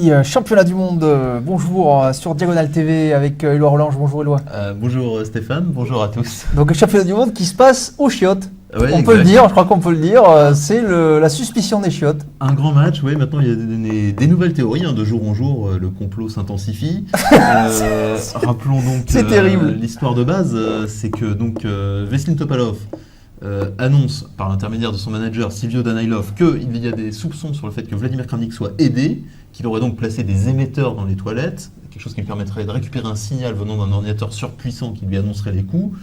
parti, championnat du monde, bonjour sur Diagonale TV avec Éloi Rolange, bonjour Éloi. Bonjour Stéphane, bonjour à tous. Donc le championnat du monde qui se passe aux chiottes, Ouais, on peut le dire, je crois qu'on peut le dire, c'est la suspicion des chiottes. Un grand match, oui, maintenant il y a des nouvelles théories, de jour en jour le complot s'intensifie. Rappelons donc C'est terrible. L'histoire de base, c'est que donc Veselin Topalov annonce par l'intermédiaire de son manager Silvio Danailov qu'il y a des soupçons sur le fait que Vladimir Kramnik soit aidé, qu'il aurait donc placé des émetteurs dans les toilettes, quelque chose qui lui permettrait de récupérer un signal venant d'un ordinateur surpuissant qui lui annoncerait les coups.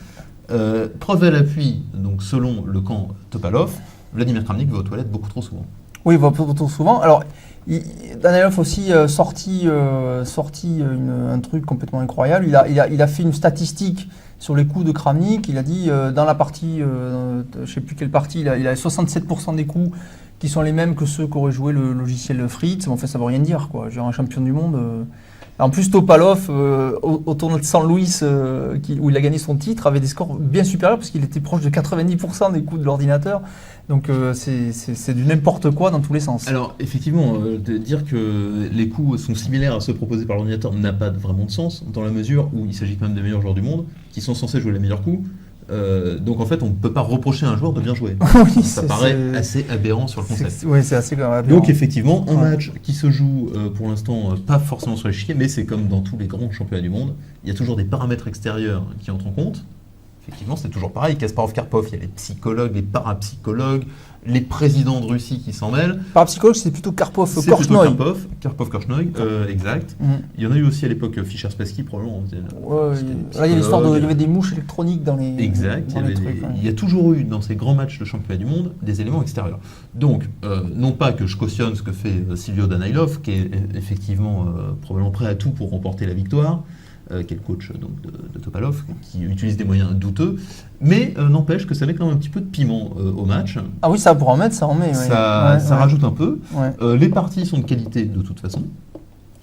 Preuve à l'appui, donc selon le camp Topalov, Vladimir Kramnik va aux toilettes beaucoup trop souvent. Oui, il va beaucoup trop souvent. Alors, Danailov aussi sorti un truc complètement incroyable. Il a fait une statistique sur les coups de Kramnik. Il a dit dans la partie, je ne sais plus quelle partie, il a 67% des coups qui sont les mêmes que ceux qu'aurait joué le logiciel Fritz. En fait, ça ne veut rien dire, quoi. Genre un champion du monde. En plus, Topalov, au tournoi de San Luis, où il a gagné son titre, avait des scores bien supérieurs parce qu'il était proche de 90% des coups de l'ordinateur. Donc c'est du n'importe quoi dans tous les sens. Alors effectivement, de dire que les coups sont similaires à ceux proposés par l'ordinateur n'a pas vraiment de sens, dans la mesure où il s'agit quand même des meilleurs joueurs du monde, qui sont censés jouer les meilleurs coups. Donc en fait, on ne peut pas reprocher à un joueur de bien jouer. Oui, ça paraît assez aberrant sur le concept. Oui, c'est assez aberrant. Donc effectivement, un match qui se joue pour l'instant pas forcément sur l'échiquier, mais c'est comme dans tous les grands championnats du monde, il y a toujours des paramètres extérieurs qui entrent en compte. Effectivement, c'est toujours pareil. Kasparov-Karpov, il y a les psychologues, les parapsychologues, les présidents de Russie qui s'en mêlent. Parapsychologue, c'est plutôt Karpov-Korchnoi. Karpov-Korchnoi, exact. Il y en a eu aussi à l'époque Fischer-Spassky, probablement. Là, il y a l'histoire il y avait des mouches électroniques dans les. Exact. Il y a toujours eu dans ces grands matchs de championnat du monde des éléments extérieurs. Donc, non pas que je cautionne ce que fait Silvio Danailov, qui est effectivement probablement prêt à tout pour remporter la victoire. Qui est le coach donc, de Topalov, qui utilise des moyens douteux, mais n'empêche que ça met quand même un petit peu de piment au match. Ah oui, ça pour en mettre, ça en met. Ça rajoute un peu. Ouais. Les parties sont de qualité de toute façon.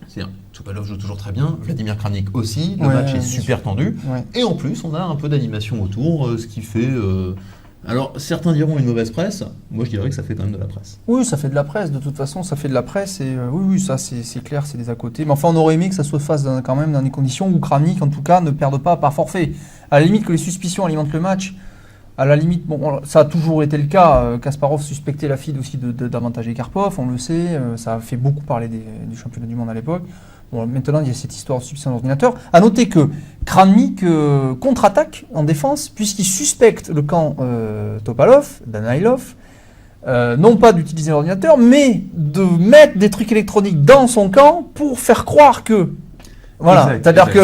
C'est-à-dire, Topalov joue toujours très bien, Vladimir Kramnik aussi, le match est super tendu, et en plus on a un peu d'animation autour, ce qui fait... Alors, certains diront une mauvaise presse, moi je dirais que ça fait quand même de la presse. Oui, ça fait de la presse, de toute façon, ça fait de la presse, et oui, ça c'est clair, c'est des à côté. Mais enfin, on aurait aimé que ça se fasse quand même dans des conditions où Kramnik, en tout cas, ne perde pas par forfait. À la limite que les suspicions alimentent le match, à la limite, bon, ça a toujours été le cas, Kasparov suspectait la FIDE aussi d'avantager Karpov, on le sait, ça a fait beaucoup parler du championnat du monde à l'époque. Bon, maintenant, il y a cette histoire de suspicion d'ordinateur. À noter que Kramnik contre-attaque en défense, puisqu'il suspecte le camp Topalov, Danailov, non pas d'utiliser l'ordinateur, mais de mettre des trucs électroniques dans son camp pour faire croire que... Voilà, c'est-à-dire que...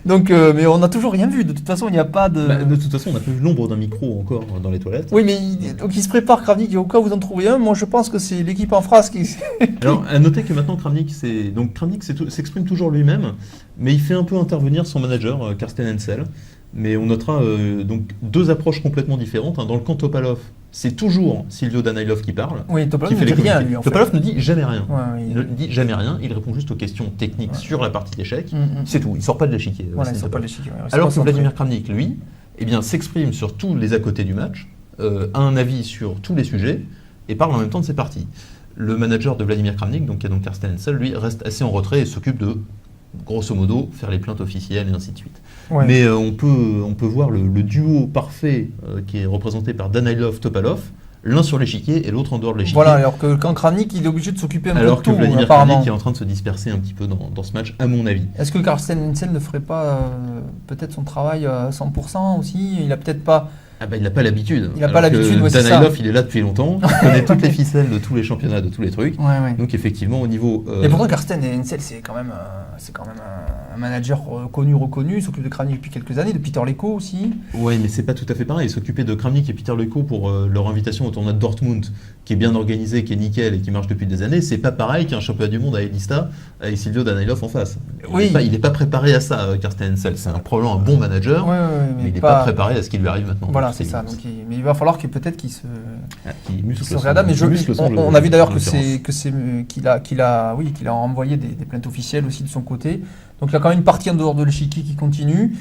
Donc, mais on n'a toujours rien vu. De toute façon, il n'y a pas de... de toute façon, on n'a pas vu l'ombre d'un micro encore dans les toilettes. Oui, mais donc il se prépare, Kramnik, et au cas où vous en trouvez un, moi je pense que c'est l'équipe en phrase qui... Alors, à noter que maintenant, Kramnik s'exprime toujours lui-même, mais il fait un peu intervenir son manager, Karsten Hensel. Mais on notera donc deux approches complètement différentes. Dans le camp Topalov, c'est toujours Silvio Danailov qui parle. Oui, Topalov ne dit rien, lui, en fait. Topalov ne dit jamais rien. Ouais, il ne dit jamais rien, il répond juste aux questions techniques sur la partie d'échecs. C'est tout, il ne sort pas de l'échiquier. Voilà, il sort pas de l'échiquier. Alors que Vladimir Kramnik, lui, s'exprime sur tous les à côté du match, a un avis sur tous les sujets, et parle en même temps de ses parties. Le manager de Vladimir Kramnik, qui est donc Karsten Hensel, lui, reste assez en retrait et s'occupe de, grosso modo, faire les plaintes officielles et ainsi de suite. Ouais. Mais on peut voir le duo parfait qui est représenté par Danailov-Topalov, l'un sur l'échiquier et l'autre en dehors de l'échiquier. Voilà, alors que quand Kramnik, il est obligé de s'occuper un peu de tout. Alors que Vladimir Kramnik est en train de se disperser un petit peu dans ce match, à mon avis. Est-ce que Karsten Hensel ne ferait pas peut-être son travail à 100% aussi ? Il n'a peut-être pas... il n'a pas l'habitude. Il n'a pas l'habitude, ouais, Danailov, il est là depuis longtemps, il connaît toutes les ficelles de tous les championnats, de tous les trucs. Ouais. Donc effectivement, au niveau... Et pourtant, Karsten Hensel, c'est quand même un manager reconnu, il s'occupe de Kramnik depuis quelques années, de Peter Leko aussi. Oui, mais c'est pas tout à fait pareil. Il s'occupait de Kramnik et Peter Leko pour leur invitation au tournoi de Dortmund, qui est bien organisé, qui est nickel et qui marche depuis des années. C'est pas pareil qu'un championnat du monde à Elista avec Silvio Danailov en face. Il n'est pas préparé à ça, Karsten Hensel. C'est probablement un bon manager, mais il n'est pas préparé à ce qui lui arrive maintenant. Voilà, c'est ça. Donc, mais il va falloir qu'il se muscle réadapte. On a vu d'ailleurs qu'il a envoyé des plaintes officielles aussi de son côté. Donc il y a quand même une partie en dehors de l'échiquier qui continue.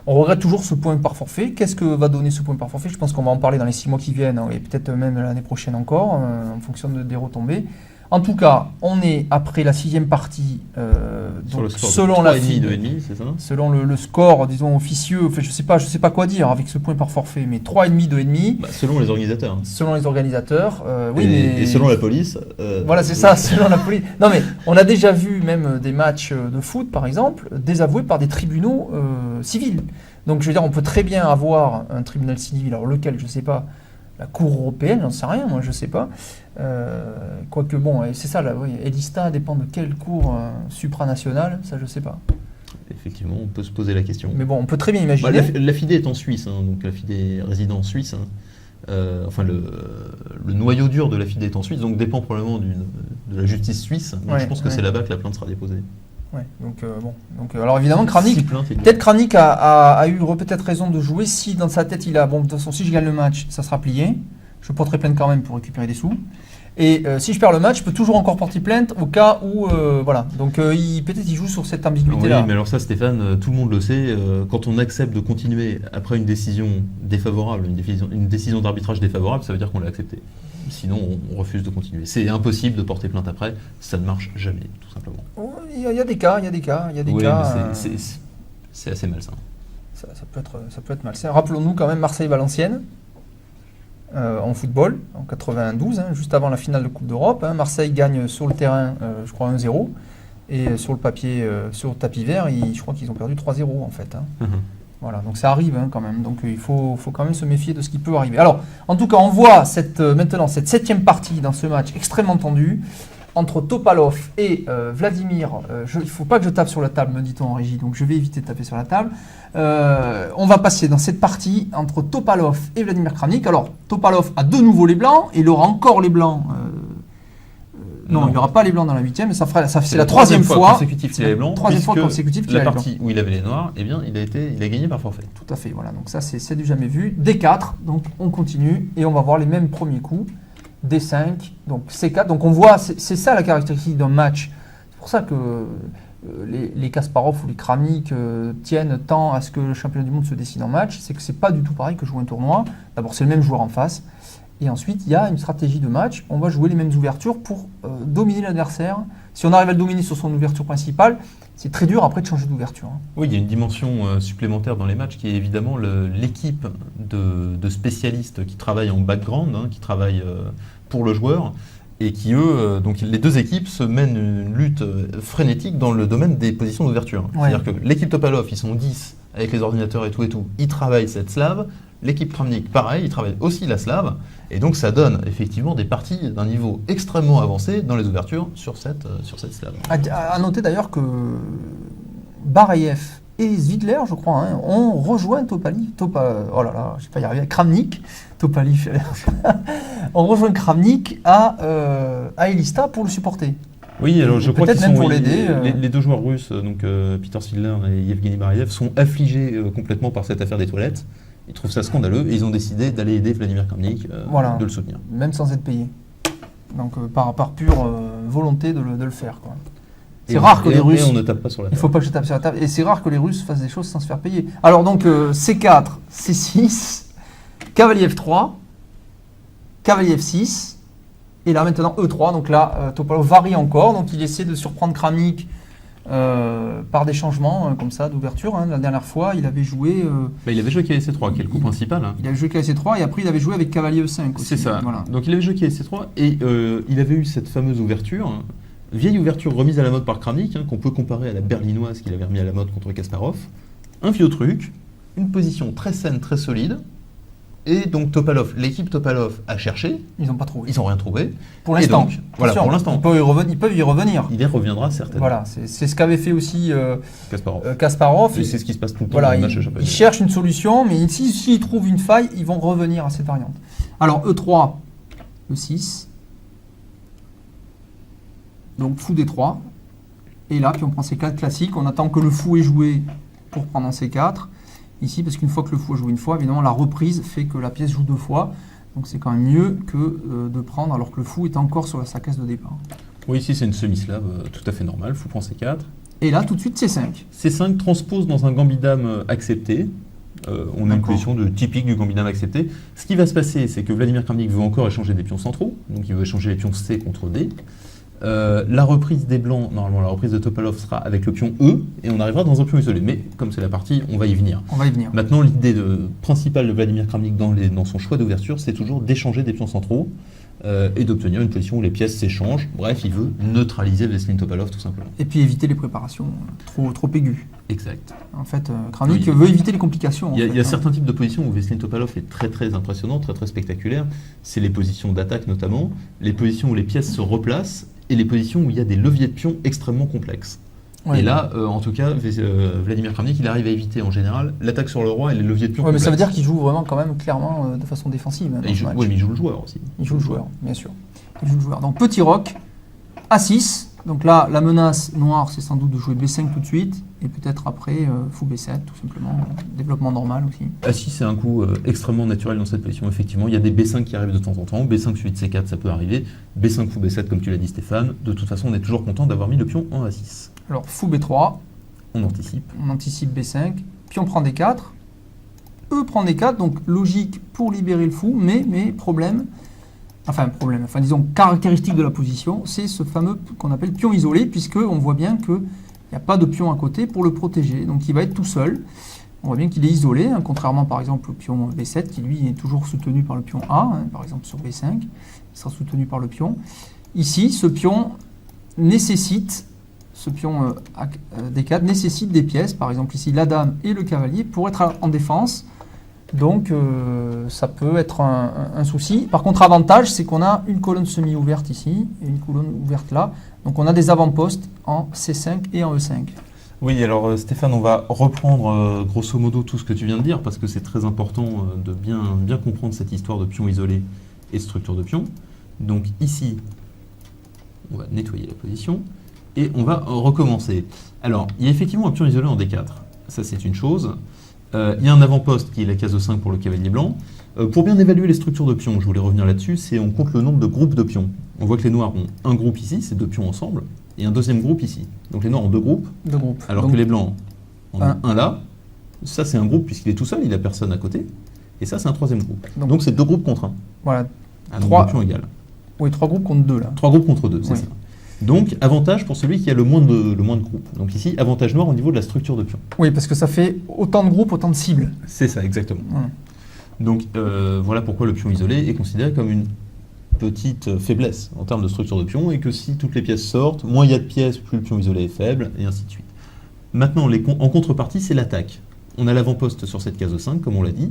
On regrette toujours ce point par forfait. Qu'est-ce que va donner ce point par forfait ? Je pense qu'on va en parler dans les 6 mois qui viennent, et peut-être même l'année prochaine encore, en fonction des retombées. En tout cas, on est après la 6e partie, Sur donc, le score selon de la 3,5, FIDE, 2,5, c'est ça? selon le score, disons, officieux, enfin, je sais pas quoi dire avec ce point par forfait, mais 3,5, 2,5, Selon les organisateurs. selon les organisateurs. Oui, et, mais... et selon la police. Voilà, c'est ça, selon la police. Non, mais on a déjà vu même des matchs de foot, par exemple, désavoués par des tribunaux civils. Donc, je veux dire, on peut très bien avoir un tribunal civil, alors lequel, je ne sais pas, la Cour européenne, j'en sais rien, moi, je ne sais pas. Quoique, bon, c'est ça, là, oui, Elista dépend de quelle cour supranationale, ça, je ne sais pas. Effectivement, on peut se poser la question. Mais bon, on peut très bien imaginer. La FIDE est en Suisse, donc la FIDE réside en Suisse. Enfin, le noyau dur de la FIDE est en Suisse, donc dépend probablement de la justice suisse. Donc Ouais, je pense que ouais. c'est là-bas que la plainte sera déposée. Ouais, donc, bon. Donc, alors évidemment, Kramnik, Si plainte, il y a- peut-être Kramnik a eu peut-être raison de jouer si dans sa tête il a, bon, de toute façon, si je gagne le match, ça sera plié. Je porterai plainte quand même pour récupérer des sous. Et si je perds le match, je peux toujours encore porter plainte au cas où, voilà. Donc peut-être il joue sur cette ambiguïté-là. Oui, mais alors ça, Stéphane, tout le monde le sait, quand on accepte de continuer après une décision défavorable, une décision d'arbitrage défavorable, ça veut dire qu'on l'a accepté. Sinon, on refuse de continuer. C'est impossible de porter plainte après, ça ne marche jamais, tout simplement. Oh, il y a des cas, il y a des cas. Oui, cas, mais c'est assez malsain. ça peut être malsain. Rappelons-nous quand même Marseille-Valenciennes en football, en 92, juste avant la finale de Coupe d'Europe. Marseille gagne sur le terrain, je crois, 1-0. Et sur le papier, sur le tapis vert, je crois qu'ils ont perdu 3-0 en fait. Voilà, donc ça arrive quand même. Donc il faut quand même se méfier de ce qui peut arriver. Alors, en tout cas, on voit maintenant cette 7e partie dans ce match extrêmement tendu entre Topalov et Vladimir. Il ne faut pas que je tape sur la table, me dit-on en régie, donc je vais éviter de taper sur la table. On va passer dans cette partie entre Topalov et Vladimir Kramnik. Alors, Topalov a de nouveau les blancs, et il aura encore les blancs. Non, il n'aura pas les blancs dans la 8e, mais c'est la troisième fois consécutive qu'il a les blancs. Troisième fois consécutive qu'il a la les blancs. partie où il avait les noirs, eh bien, il a gagné par forfait. Tout à fait, voilà. Donc ça, c'est du jamais vu. D4, donc on continue et on va voir les mêmes premiers coups. D5, donc C4. Donc on voit, c'est ça la caractéristique d'un match. C'est pour ça que les Kasparov ou les Kramnik tiennent tant à ce que le championnat du monde se décide en match. C'est que c'est pas du tout pareil que jouer un tournoi. D'abord, c'est le même joueur en face. Et ensuite, il y a une stratégie de match. On va jouer les mêmes ouvertures pour dominer l'adversaire. Si on arrive à le dominer sur son ouverture principale, c'est très dur après de changer d'ouverture. Oui, il y a une dimension supplémentaire dans les matchs qui est évidemment l'équipe de spécialistes qui travaillent en background, qui travaillent pour le joueur, et qui, eux, donc les deux équipes se mènent une lutte frénétique dans le domaine des positions d'ouverture. Ouais. C'est-à-dire que l'équipe Topalov, ils sont 10 avec les ordinateurs et tout, ils travaillent cette slave. L'équipe Kramnik, pareil, ils travaillent aussi la slave. Et donc ça donne effectivement des parties d'un niveau extrêmement avancé dans les ouvertures sur cette slave. À noter d'ailleurs que Barayev et Zvidler, je crois, ont rejoint oh là là, je vais pas y arriver, Kramnik, Topalov, ont rejoint Kramnik à Elista pour le supporter. Oui, alors je crois Peut-être qu'ils même sont pour l'aider. les deux joueurs russes, donc Peter Svidler et Yevgeny Barayev, sont affligés complètement par cette affaire des toilettes. Ils trouvent ça scandaleux et ils ont décidé d'aller aider Vladimir Kramnik, Voilà. de le soutenir. Même sans être payé. Donc par pure volonté de le faire, quoi. C'est rare que les Russes. Et on ne tape pas sur la Il table. ne faut pas que je tape sur la table. Et c'est rare que les Russes fassent des choses sans se faire payer. Alors donc C4, C6, cavalier F3, cavalier F6, et là maintenant E3. Donc là, Topalov varie encore. Donc il essaie de surprendre Kramnik par des changements comme ça d'ouverture. La dernière fois, il avait joué. Il avait joué cavalier C3, qui est le coup principal. Il avait joué cavalier C3 et après il avait joué avec cavalier E5 aussi. C'est ça. Voilà. Donc il avait joué cavalier C3 et il avait eu cette fameuse ouverture, vieille ouverture remise à la mode par Kramnik, qu'on peut comparer à la berlinoise qu'il avait remis à la mode contre Kasparov. Un vieux truc, une position très saine, très solide. Et donc l'équipe Topalov a cherché. Ils n'ont pas trouvé. Ils n'ont rien trouvé. Pour l'instant. Et donc, voilà, pour l'instant. Ils peuvent y revenir. Il y reviendra certainement. Voilà, c'est ce qu'avait fait aussi Kasparov. Kasparov. Et c'est ce qui se passe tout le temps Voilà, dans le match de championnat. ils cherchent une solution, mais s'ils trouvent une faille, ils vont revenir à cette variante. Alors E3, E6. Donc fou D3. Et là, puis on prend C4 classique. On attend que le fou ait joué pour prendre un C4. Ici, parce qu'une fois que le fou a joué une fois, évidemment, la reprise fait que la pièce joue deux fois. Donc c'est quand même mieux que de prendre alors que le fou est encore sur sa case de départ. Oui, ici c'est une semi-slave tout à fait normale. Fou prend C4. Et là, tout de suite, C5. C5 transpose dans un gambit-dame accepté. On a une position typique du gambit-dame accepté. Ce qui va se passer, c'est que Vladimir Kramnik veut encore échanger des pions centraux. Donc il veut échanger les pions C contre D. La reprise des blancs, normalement la reprise de Topalov sera avec le pion E, et on arrivera dans un pion isolé. Mais comme c'est la partie, on va y venir. On va y venir. Maintenant, l'idée principale de Vladimir Kramnik dans son choix d'ouverture, c'est toujours d'échanger des pions centraux et d'obtenir une position où les pièces s'échangent. Bref, il veut neutraliser Veselin Topalov tout simplement. Et puis éviter les préparations trop aiguës. Exact. En fait, Kramnik veut éviter les complications. Il y a certains types de positions où Veselin Topalov est très très impressionnant, très très spectaculaire. C'est les positions d'attaque notamment, les positions où les pièces se replacent et les positions où il y a des leviers de pions extrêmement complexes. Ouais. Et là, en tout cas, Vladimir Kramnik, il arrive à éviter en général l'attaque sur le roi et les leviers de pions. Ouais, mais complexes. ça veut dire qu'il joue vraiment quand même clairement de façon défensive. Mais il joue le joueur aussi. Il joue le joueur, bien sûr. Il joue le joueur. Donc petit roc, A6. Donc là, la menace noire, c'est sans doute de jouer B5 tout de suite, et peut-être après fou B7, tout simplement. Développement normal aussi. A6, c'est un coup extrêmement naturel dans cette position, effectivement. Il y a des B5 qui arrivent de temps en temps. B5 suite C4, ça peut arriver. B5 fou B7, comme tu l'as dit, Stéphane. De toute façon, on est toujours content d'avoir mis le pion en A6. Alors fou B3. On anticipe. On anticipe B5. Pion prend D4. E prend D4, donc logique pour libérer le fou, mais problème. Enfin, disons, caractéristique de la position, c'est ce fameux qu'on appelle pion isolé, puisqu'on voit bien qu'il n'y a pas de pion à côté pour le protéger. Donc il va être tout seul. On voit bien qu'il est isolé, hein, contrairement par exemple au pion B7, qui lui est toujours soutenu par le pion A, hein, par exemple sur B5, il sera soutenu par le pion. Ici, ce pion nécessite, D4 nécessite des pièces, par exemple ici la dame et le cavalier, pour être en défense. Donc ça peut être un souci. Par contre, avantage, c'est qu'on a une colonne semi-ouverte ici et une colonne ouverte là. Donc on a des avant-postes en C5 et en E5. Oui, alors Stéphane, on va reprendre grosso modo tout ce que tu viens de dire, parce que c'est très important de bien comprendre cette histoire de pion isolé et de structure de pion. Donc ici, on va nettoyer la position et on va recommencer. Alors, il y a effectivement un pion isolé en D4. Ça, c'est une chose. Il y a un avant-poste qui est la case de 5 pour le cavalier blanc. Pour bien évaluer les structures de pions, je voulais revenir là-dessus, c'est on compte le nombre de groupes de pions. On voit que les noirs ont un groupe ici, c'est deux pions ensemble, et un deuxième groupe ici. Donc les noirs ont deux groupes, alors donc, que les blancs en ont un là. Ça, c'est un groupe puisqu'il est tout seul, il n'a personne à côté. Et ça, c'est un troisième groupe. Donc c'est deux groupes contre un. Voilà. Un nombre de pions égal. Oui, 3 groupes contre 2 là. 3 groupes contre 2, c'est oui. ça. Donc, avantage pour celui qui a le moins de groupes. Donc ici, avantage noir au niveau de la structure de pion. Oui, parce que ça fait autant de groupes, autant de cibles. C'est ça, exactement. Donc, voilà pourquoi le pion isolé est considéré comme une petite faiblesse en termes de structure de pion, et que si toutes les pièces sortent, moins il y a de pièces, plus le pion isolé est faible, et ainsi de suite. Maintenant, en contrepartie, c'est l'attaque. On a l'avant-poste sur cette case 5, comme on l'a dit,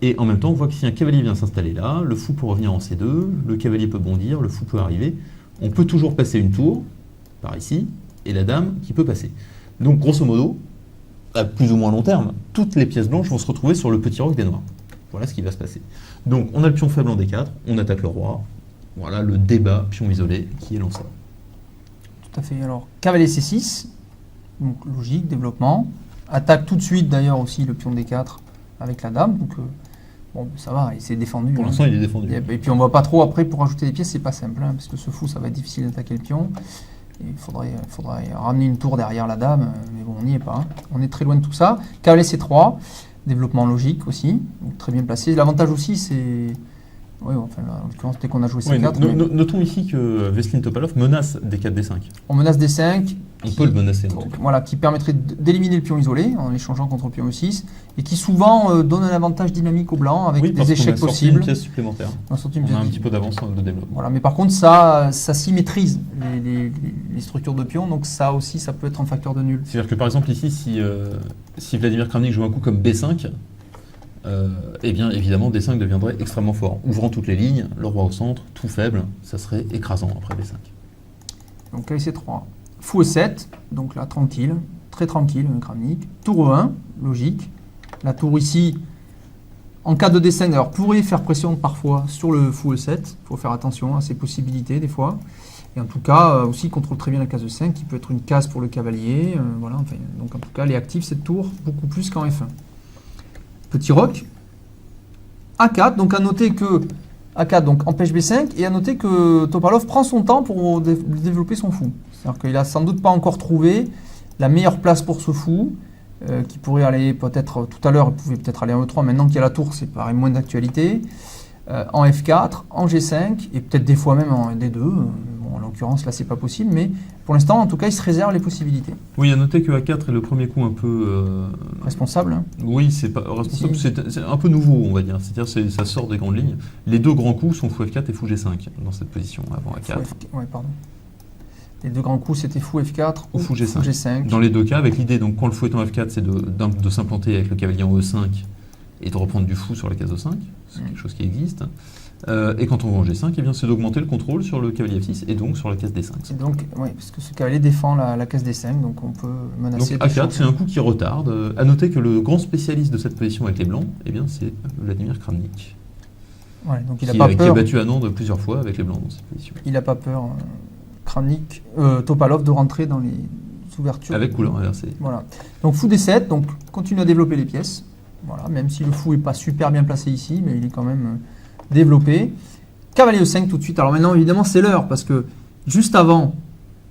et en même temps, on voit que si un cavalier vient s'installer là, le fou peut revenir en C2, le cavalier peut bondir, le fou peut arriver. On peut toujours passer une tour, par ici, et la dame qui peut passer. Donc, grosso modo, à plus ou moins long terme, toutes les pièces blanches vont se retrouver sur le petit roc des noirs. Voilà ce qui va se passer. Donc, on a le pion faible en D4, on attaque le roi. Voilà le débat pion isolé qui est lancé. Tout à fait. Alors, cavalier C6, donc logique, développement. Attaque tout de suite d'ailleurs aussi le pion D4 avec la dame. Donc, bon, ça va, il s'est défendu. Pour l'instant, il est défendu. Et puis on ne voit pas trop après pour ajouter des pièces, c'est pas simple, hein, parce que ce fou, ça va être difficile d'attaquer le pion. Et il faudrait ramener une tour derrière la dame, mais bon, on n'y est pas. Hein. On est très loin de tout ça. Cavalier C3, développement logique aussi, donc très bien placé. L'avantage aussi, c'est... Oui, enfin, en l'occurrence, dès qu'on a joué C4... Notons ici que Veselin Topalov menace D4, D5. On menace D5. On peut le menacer. Voilà, qui permettrait d'éliminer le pion isolé en l'échangeant contre le pion E6, et qui souvent donne un avantage dynamique au blanc avec des échecs possibles. Une pièce supplémentaire. On a un petit peu d'avance de développement. Voilà, mais par contre, ça symétrise les structures de pions, donc ça aussi, ça peut être un facteur de nul. C'est-à-dire que par exemple ici, si Vladimir Kramnik joue un coup comme B5, eh bien évidemment D5 deviendrait extrêmement fort. Ouvrant toutes les lignes, le roi au centre, tout faible, ça serait écrasant après B5. Donc cavalier C3. Fou E7, donc là tranquille, très tranquille, Kramnik. Tour E1, logique. La tour ici, en cas de D5, alors pourrait faire pression parfois sur le fou E7. Il faut faire attention à ces possibilités des fois. Et en tout cas, aussi contrôle très bien la case de 5, qui peut être une case pour le cavalier. Voilà, enfin, donc en tout cas, elle est active cette tour, beaucoup plus qu'en F1. Petit roc. A4, donc à noter que A4 donc empêche B5, et à noter que Topalov prend son temps pour développer son fou. C'est-à-dire qu'il n'a sans doute pas encore trouvé la meilleure place pour ce fou, qui pourrait aller peut-être, tout à l'heure, il pouvait peut-être aller en E3, maintenant qu'il y a la tour, c'est pareil, moins d'actualité. En F4, en G5, et peut-être des fois même en D2. Bon, en l'occurrence, là, c'est pas possible, mais pour l'instant, en tout cas, il se réserve les possibilités. Oui, à noter que A4 est le premier coup un peu... Responsable, hein. Oui, c'est pas responsable, c'est un peu nouveau, on va dire. C'est-à-dire ça sort des grandes lignes. Les deux grands coups sont fou F4 et fou G5 dans cette position avant A4. Ouais, pardon. Les deux grands coups, c'était fou F4 ou fou G5. Dans les deux cas, avec l'idée, donc quand le fou est en F4, c'est de s'implanter avec le cavalier en E5 et de reprendre du fou sur la case E5, c'est quelque chose qui existe. Et quand on va en G5, eh bien, c'est d'augmenter le contrôle sur le cavalier F6 et donc sur la case D5. Et donc, oui, parce que ce cavalier défend la case D5, donc on peut menacer. Donc A4, c'est un coup qui retarde. À noter que le grand spécialiste de cette position avec les blancs, eh bien, c'est Vladimir Kramnik. Ouais, donc il qui a battu Anand plusieurs fois avec les blancs dans cette position. Il n'a pas peur, Kramnik, Topalov, de rentrer dans les ouvertures. Avec couleur inversée. Voilà. Donc fou D7, donc continue à développer les pièces. Voilà, même si le fou n'est pas super bien placé ici, mais il est quand même développé. Cavalier E5 tout de suite. Alors maintenant, évidemment, c'est l'heure, parce que juste avant,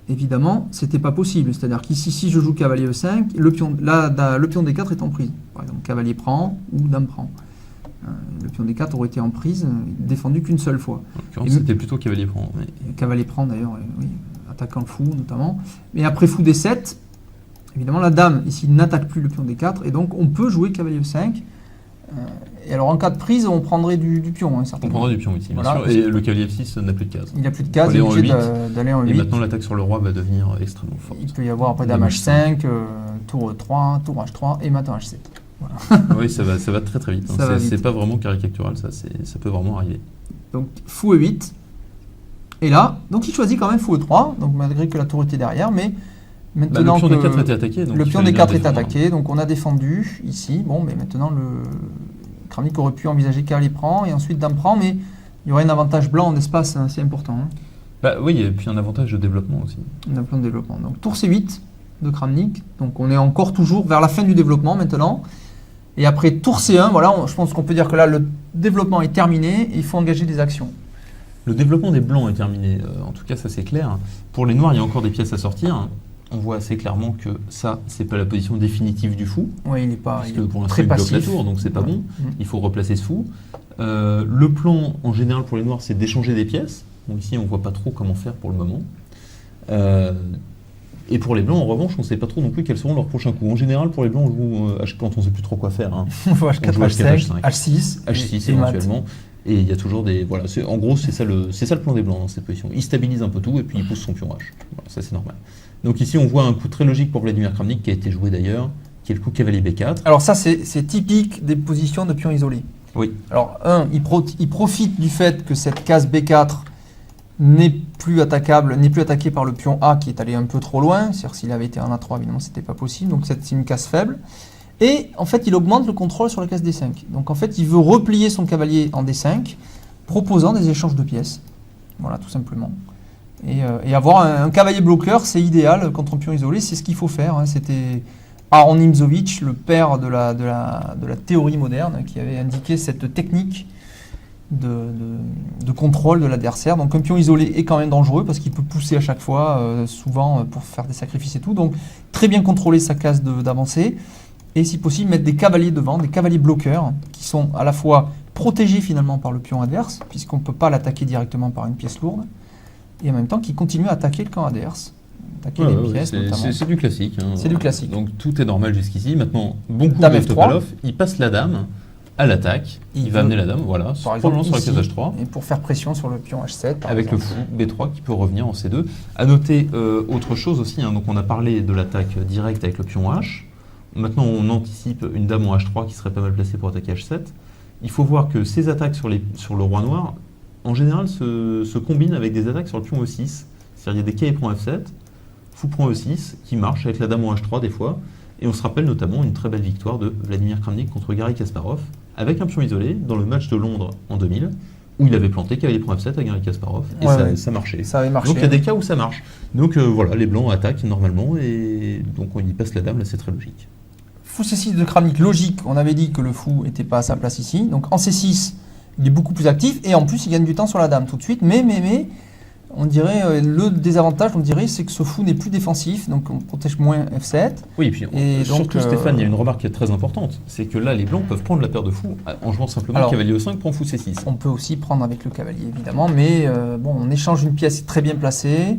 évidemment, c'était pas possible. C'est-à-dire qu'ici, si je joue cavalier E5, le pion D4 est en prise. Par exemple, cavalier prend ou dame prend. Le pion D4 aurait été en prise, défendu qu'une seule fois. En l'occurrence, c'était plutôt cavalier prend. Mais... Cavalier prend d'ailleurs, oui, attaquant le fou notamment. Mais après fou D7, évidemment, la dame ici n'attaque plus le pion D4, et donc on peut jouer cavalier E5. Et alors en cas de prise, on prendrait du pion. Hein, on prendrait du pion ici, bien sûr. Et le cavalier F6 n'a plus de case. Il n'a plus de case, il est obligé d'aller en 8. Et maintenant, l'attaque sur le roi va devenir extrêmement forte. Il peut y avoir après dame H5, tour E3, tour H3 et maintenant H7. Voilà. Oui, ça va très très vite. Hein. C'est pas vraiment caricatural, ça peut vraiment arriver. Donc fou E8. Et là, donc il choisit quand même fou E3, donc malgré que la tour était derrière, mais maintenant le pion D4 était attaqué. Le pion D4 est attaqué, donc on a défendu ici. Bon, mais maintenant Kramnik aurait pu envisager cavalier prend et ensuite dame prend, mais il y aurait un avantage blanc en espace assez important. Hein. Oui, et puis un avantage de développement aussi. Un plan de développement. Donc tour C8 de Kramnik, donc on est encore toujours vers la fin du développement maintenant. Et après tour C1, voilà, je pense qu'on peut dire que là le développement est terminé et il faut engager des actions. Le développement des blancs est terminé, en tout cas ça c'est clair. Pour les noirs, il y a encore des pièces à sortir. On voit assez clairement que ça, c'est pas la position définitive du fou. Oui, il n'est pas parce que pour l'instant, il bloque la tour, donc c'est pas bon. Il faut replacer ce fou. Le plan, en général, pour les noirs, c'est d'échanger des pièces. Donc ici, on voit pas trop comment faire pour le moment. Et pour les blancs, en revanche, on ne sait pas trop non plus quels seront leurs prochains coups. En général, pour les blancs, on joue quand on ne sait plus trop quoi faire. Hein. On joue H4, H5, H6, H6 éventuellement. Et il y a toujours des... Voilà, en gros, c'est ça le plan des blancs dans cette position. Il stabilise un peu tout et puis il pousse son pion H. Voilà, ça, c'est normal. Donc ici, on voit un coup très logique pour Vladimir Kramnik qui a été joué d'ailleurs, qui est le coup cavalier B4. Alors ça, c'est typique des positions de pions isolés. Oui. Alors, il profite du fait que cette case B4 n'est plus attaquée par le pion A qui est allé un peu trop loin. C'est-à-dire s'il avait été en A3, évidemment, c'était pas possible. Donc c'est une case faible. Et en fait, il augmente le contrôle sur la case D5. Donc en fait, il veut replier son cavalier en D5, proposant des échanges de pièces. Voilà, tout simplement. Et avoir un cavalier bloqueur, c'est idéal contre un pion isolé, c'est ce qu'il faut faire. Hein. C'était Aaron Nimzowitsch, le père de la théorie moderne, qui avait indiqué cette technique de contrôle de l'adversaire. Donc un pion isolé est quand même dangereux parce qu'il peut pousser à chaque fois, souvent pour faire des sacrifices et tout. Donc très bien contrôler sa case d'avancée et si possible mettre des cavaliers devant, des cavaliers bloqueurs qui sont à la fois protégés finalement par le pion adverse puisqu'on ne peut pas l'attaquer directement par une pièce lourde et en même temps qui continuent à attaquer le camp adverse. Pièces, c'est du classique. Hein. C'est du classique. Donc tout est normal jusqu'ici. Maintenant, bon coup de Topalov, il passe la dame à l'attaque, il va amener la dame, voilà, probablement sur la case H3. Et pour faire pression sur le pion H7. Avec le fou B3 qui peut revenir en C2. À noter autre chose aussi, hein, donc on a parlé de l'attaque directe avec le pion H. Maintenant on anticipe une dame en H3 qui serait pas mal placée pour attaquer H7. Il faut voir que ces attaques sur le roi noir, en général, se combinent avec des attaques sur le pion E6. C'est-à-dire il y a des quais prend F7, fou prend E6 qui marche avec la dame en H3 des fois. Et on se rappelle notamment une très belle victoire de Vladimir Kramnik contre Garry Kasparov avec un pion isolé dans le match de Londres en 2000 où il avait planté cavalier prend F7 à Garry Kasparov et ça marchait. Ça avait marché. Donc il y a des cas où ça marche. Donc voilà, les blancs attaquent normalement et donc on y passe la dame, là c'est très logique. Fou C6 de Kramnik, logique, on avait dit que le fou n'était pas à sa place ici. Donc en C6, il est beaucoup plus actif et en plus il gagne du temps sur la dame tout de suite. Mais On dirait, le désavantage, on dirait, c'est que ce fou n'est plus défensif, donc on protège moins F7. Oui, et puis Et surtout donc, Stéphane, il y a une remarque qui est très importante, c'est que là les blancs peuvent prendre la paire de fous en jouant simplement Alors, cavalier E5 prend fou C6. On peut aussi prendre avec le cavalier, évidemment, mais bon, on échange une pièce très bien placée,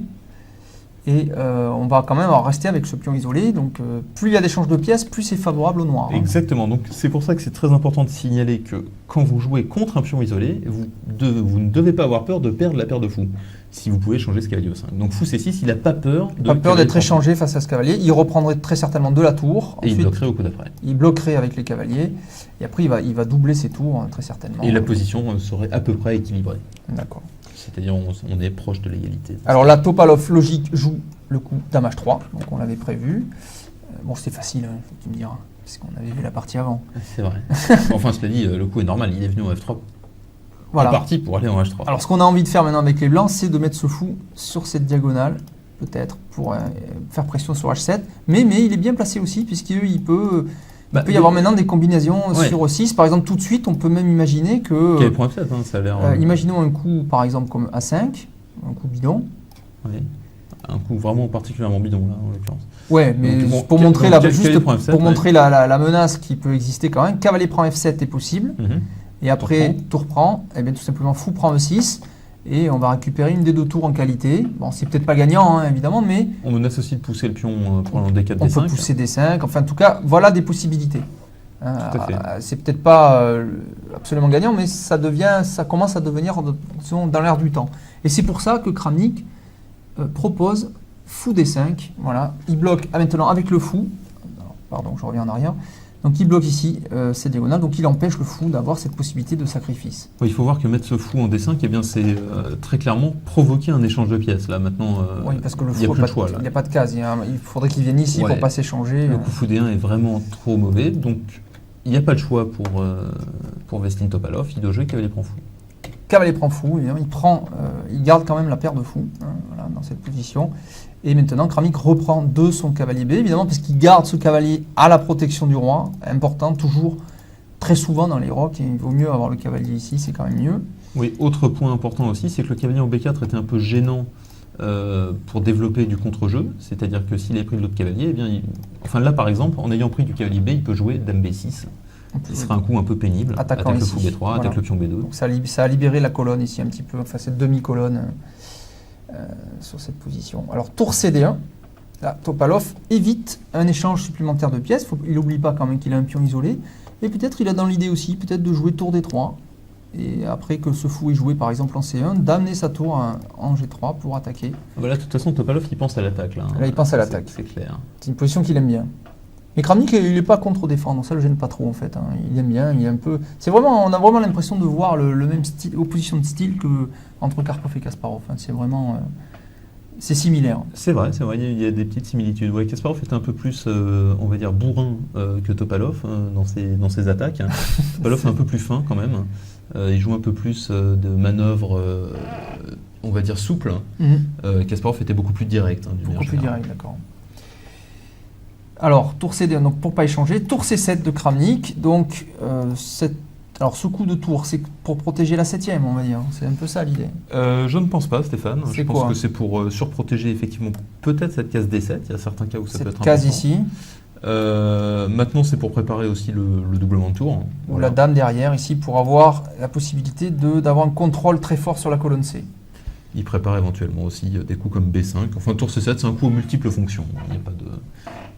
et on va quand même rester avec ce pion isolé, donc plus il y a d'échange de pièces, plus c'est favorable au noir. Exactement, donc c'est pour ça que c'est très important de signaler que quand vous jouez contre un pion isolé, vous ne devez pas avoir peur de perdre la paire de fous, si vous pouvez changer ce cavalier E5. Donc fou C6, il n'a pas peur d'être échangé face à ce cavalier, il reprendrait très certainement de la tour, et il bloquerait au coup d'après. Il bloquerait avec les cavaliers, et après il va doubler ses tours, très certainement. Et la position serait à peu près équilibrée. D'accord. C'est-à-dire on est proche de l'égalité. Alors la Topalov logique joue le coup Dame H3, donc on l'avait prévu. Bon, c'était facile, hein, tu me diras, parce qu'on avait vu la partie avant. C'est vrai. Enfin, cela dit, le coup est normal, il est venu en F3. Voilà. Il est parti pour aller en H3. Alors ce qu'on a envie de faire maintenant avec les blancs, c'est de mettre ce fou sur cette diagonale, peut-être, pour faire pression sur H7. Mais il est bien placé aussi, puisqu'il peut... Il peut y avoir maintenant des combinaisons sur E6. Par exemple, tout de suite, on peut même imaginer que... Quel point F7, hein, ça a l'air... imaginons un coup, par exemple, comme A5, un coup bidon. Oui. Un coup vraiment particulièrement bidon, là, en l'occurrence. Ouais, mais donc, pour montrer, montrer la menace qui peut exister quand même, cavalier prend F7 est possible. Et après, tour prend, et bien tout simplement fou prend E6. Et on va récupérer une des deux tours en qualité. Bon, c'est peut-être pas gagnant, hein, évidemment, mais... On menace aussi de pousser le pion pour un D4, D5. On peut pousser D5. Enfin, en tout cas, voilà des possibilités. C'est peut-être pas absolument gagnant, mais ça commence à devenir dans l'air du temps. Et c'est pour ça que Kramnik propose fou D5. Voilà. Il bloque maintenant avec le fou. Pardon, je reviens en arrière. Donc il bloque ici cette diagonale, donc il empêche le fou d'avoir cette possibilité de sacrifice. Oui, il faut voir que mettre ce fou en D5, eh bien, c'est très clairement provoquer un échange de pièces. Là, maintenant, oui, parce que le fou, il n'y a plus de choix. Il n'y a pas de case. Il faudrait qu'il vienne ici pour ne pas s'échanger. Le coup fou D1 est vraiment trop mauvais, donc il n'y a pas de choix pour Veselin Topalov. Il doit jouer cavalier prend fou. Cavalier prend fou, évidemment, il garde quand même la paire de fou, voilà, dans cette position. Et maintenant, Kramnik reprend de son cavalier B, évidemment, parce qu'il garde ce cavalier à la protection du roi. Important, toujours, très souvent dans les rocs, il vaut mieux avoir le cavalier ici, c'est quand même mieux. Oui, autre point important aussi, c'est que le cavalier en B4 était un peu gênant pour développer du contre-jeu. C'est-à-dire que s'il avait pris de l'autre cavalier, eh bien, enfin là, par exemple, en ayant pris du cavalier B, il peut jouer Dame B6. Ce sera un coup un peu pénible. Attaque le fou B3, voilà. Attaque le pion B2. Donc ça a libéré la colonne ici un petit peu, enfin cette demi-colonne sur cette position. Alors tour CD1, là, Topalov évite un échange supplémentaire de pièces. Il n'oublie pas quand même qu'il a un pion isolé. Et peut-être il a dans l'idée aussi peut-être de jouer tour D3. Et après que ce fou est joué par exemple en C1, d'amener sa tour en G3 pour attaquer. Voilà, de toute façon, Topalov il pense à l'attaque. Là, il pense à l'attaque. C'est clair. C'est une position qu'il aime bien. Mais Kramnik, il n'est pas contre-défendre, ça le gêne pas trop en fait. Il aime bien, il est un peu. On a vraiment l'impression de voir le même style, opposition de style que entre Karpov et Kasparov. C'est vraiment, c'est similaire. C'est vrai, il y a des petites similitudes. Ouais, Kasparov est un peu plus, on va dire, bourrin que Topalov dans ses attaques. Topalov est un peu plus fin quand même. Il joue un peu plus de manœuvres, on va dire souples. Kasparov était beaucoup plus direct. Beaucoup plus direct, d'accord. Alors, tour C2, donc pour ne pas échanger, tour C7 de Kramnik, donc alors ce coup de tour, c'est pour protéger la 7e, on va dire, c'est un peu ça l'idée. Je ne pense pas, Stéphane, je pense que c'est pour surprotéger effectivement peut-être cette case D7, il y a certains cas où ça peut être important. Cette case ici. Maintenant, c'est pour préparer aussi le doublement de tour. Ou voilà. La dame derrière, ici, pour avoir la possibilité d'avoir un contrôle très fort sur la colonne C. Il prépare éventuellement aussi des coups comme B5, enfin tour C7, c'est un coup aux multiples fonctions, il n'y a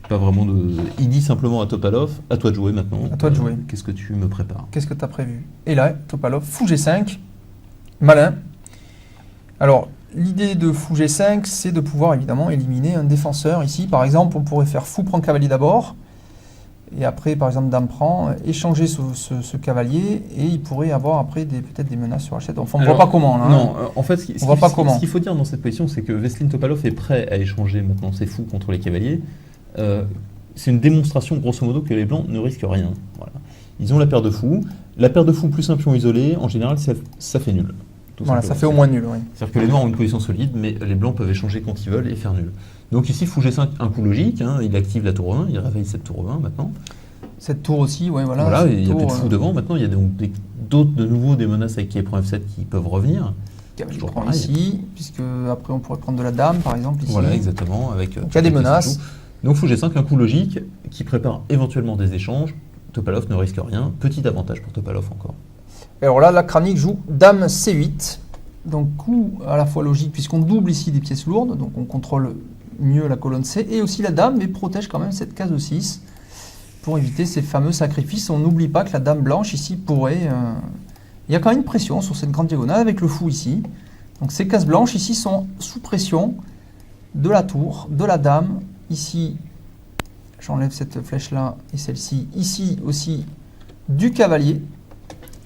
pas vraiment de... Il dit simplement à Topalov, à toi de jouer maintenant. À toi de jouer. Qu'est-ce que tu me prépares? Qu'est-ce que tu as prévu? Et là, Topalov, fou G5, malin. Alors, l'idée de fou G5, c'est de pouvoir évidemment éliminer un défenseur. Ici, par exemple, on pourrait faire fou prend cavalier d'abord, et après, par exemple, dame prend, échanger ce cavalier, et il pourrait avoir après peut-être des menaces sur H7. Enfin, on ne voit pas comment. Là, non, en fait, ce qu'il faut dire dans cette position, c'est que Veselin Topalov est prêt à échanger maintenant ses fous contre les cavaliers. C'est une démonstration, grosso modo, que les blancs ne risquent rien. Voilà. Ils ont la paire de fous. La paire de fous plus un pion isolé, en général, ça fait nul. Voilà, ça fait au moins nul. Oui. C'est-à-dire que les noirs ont une position solide, mais les blancs peuvent échanger quand ils veulent et faire nul. Donc ici, fou G5, un coup logique, il active la tour 1, il réveille cette tour 1 maintenant. Cette tour aussi, ouais, voilà. Voilà, il n'y a plus de fou devant. Maintenant, il y a donc de nouveau des menaces avec qui prend F7 qui peuvent revenir. cavalier Toujours prend pareil. ici, puisque après on pourrait prendre de la dame par exemple ici. Voilà, exactement. Avec, Donc il y a des menaces. Donc fou G5, un coup logique qui prépare éventuellement des échanges. Topalov ne risque rien. Petit avantage pour Topalov encore. Et alors là, la Kramnik joue dame C8. Donc coup à la fois logique puisqu'on double ici des pièces lourdes, donc on contrôle mieux la colonne C et aussi la dame, mais protège quand même cette case de 6 pour éviter ces fameux sacrifices. On n'oublie pas que la dame blanche ici pourrait... Il y a quand même une pression sur cette grande diagonale avec le fou ici. Donc ces cases blanches ici sont sous pression de la tour, de la dame. Ici, j'enlève cette flèche-là et celle-ci. Ici aussi du cavalier.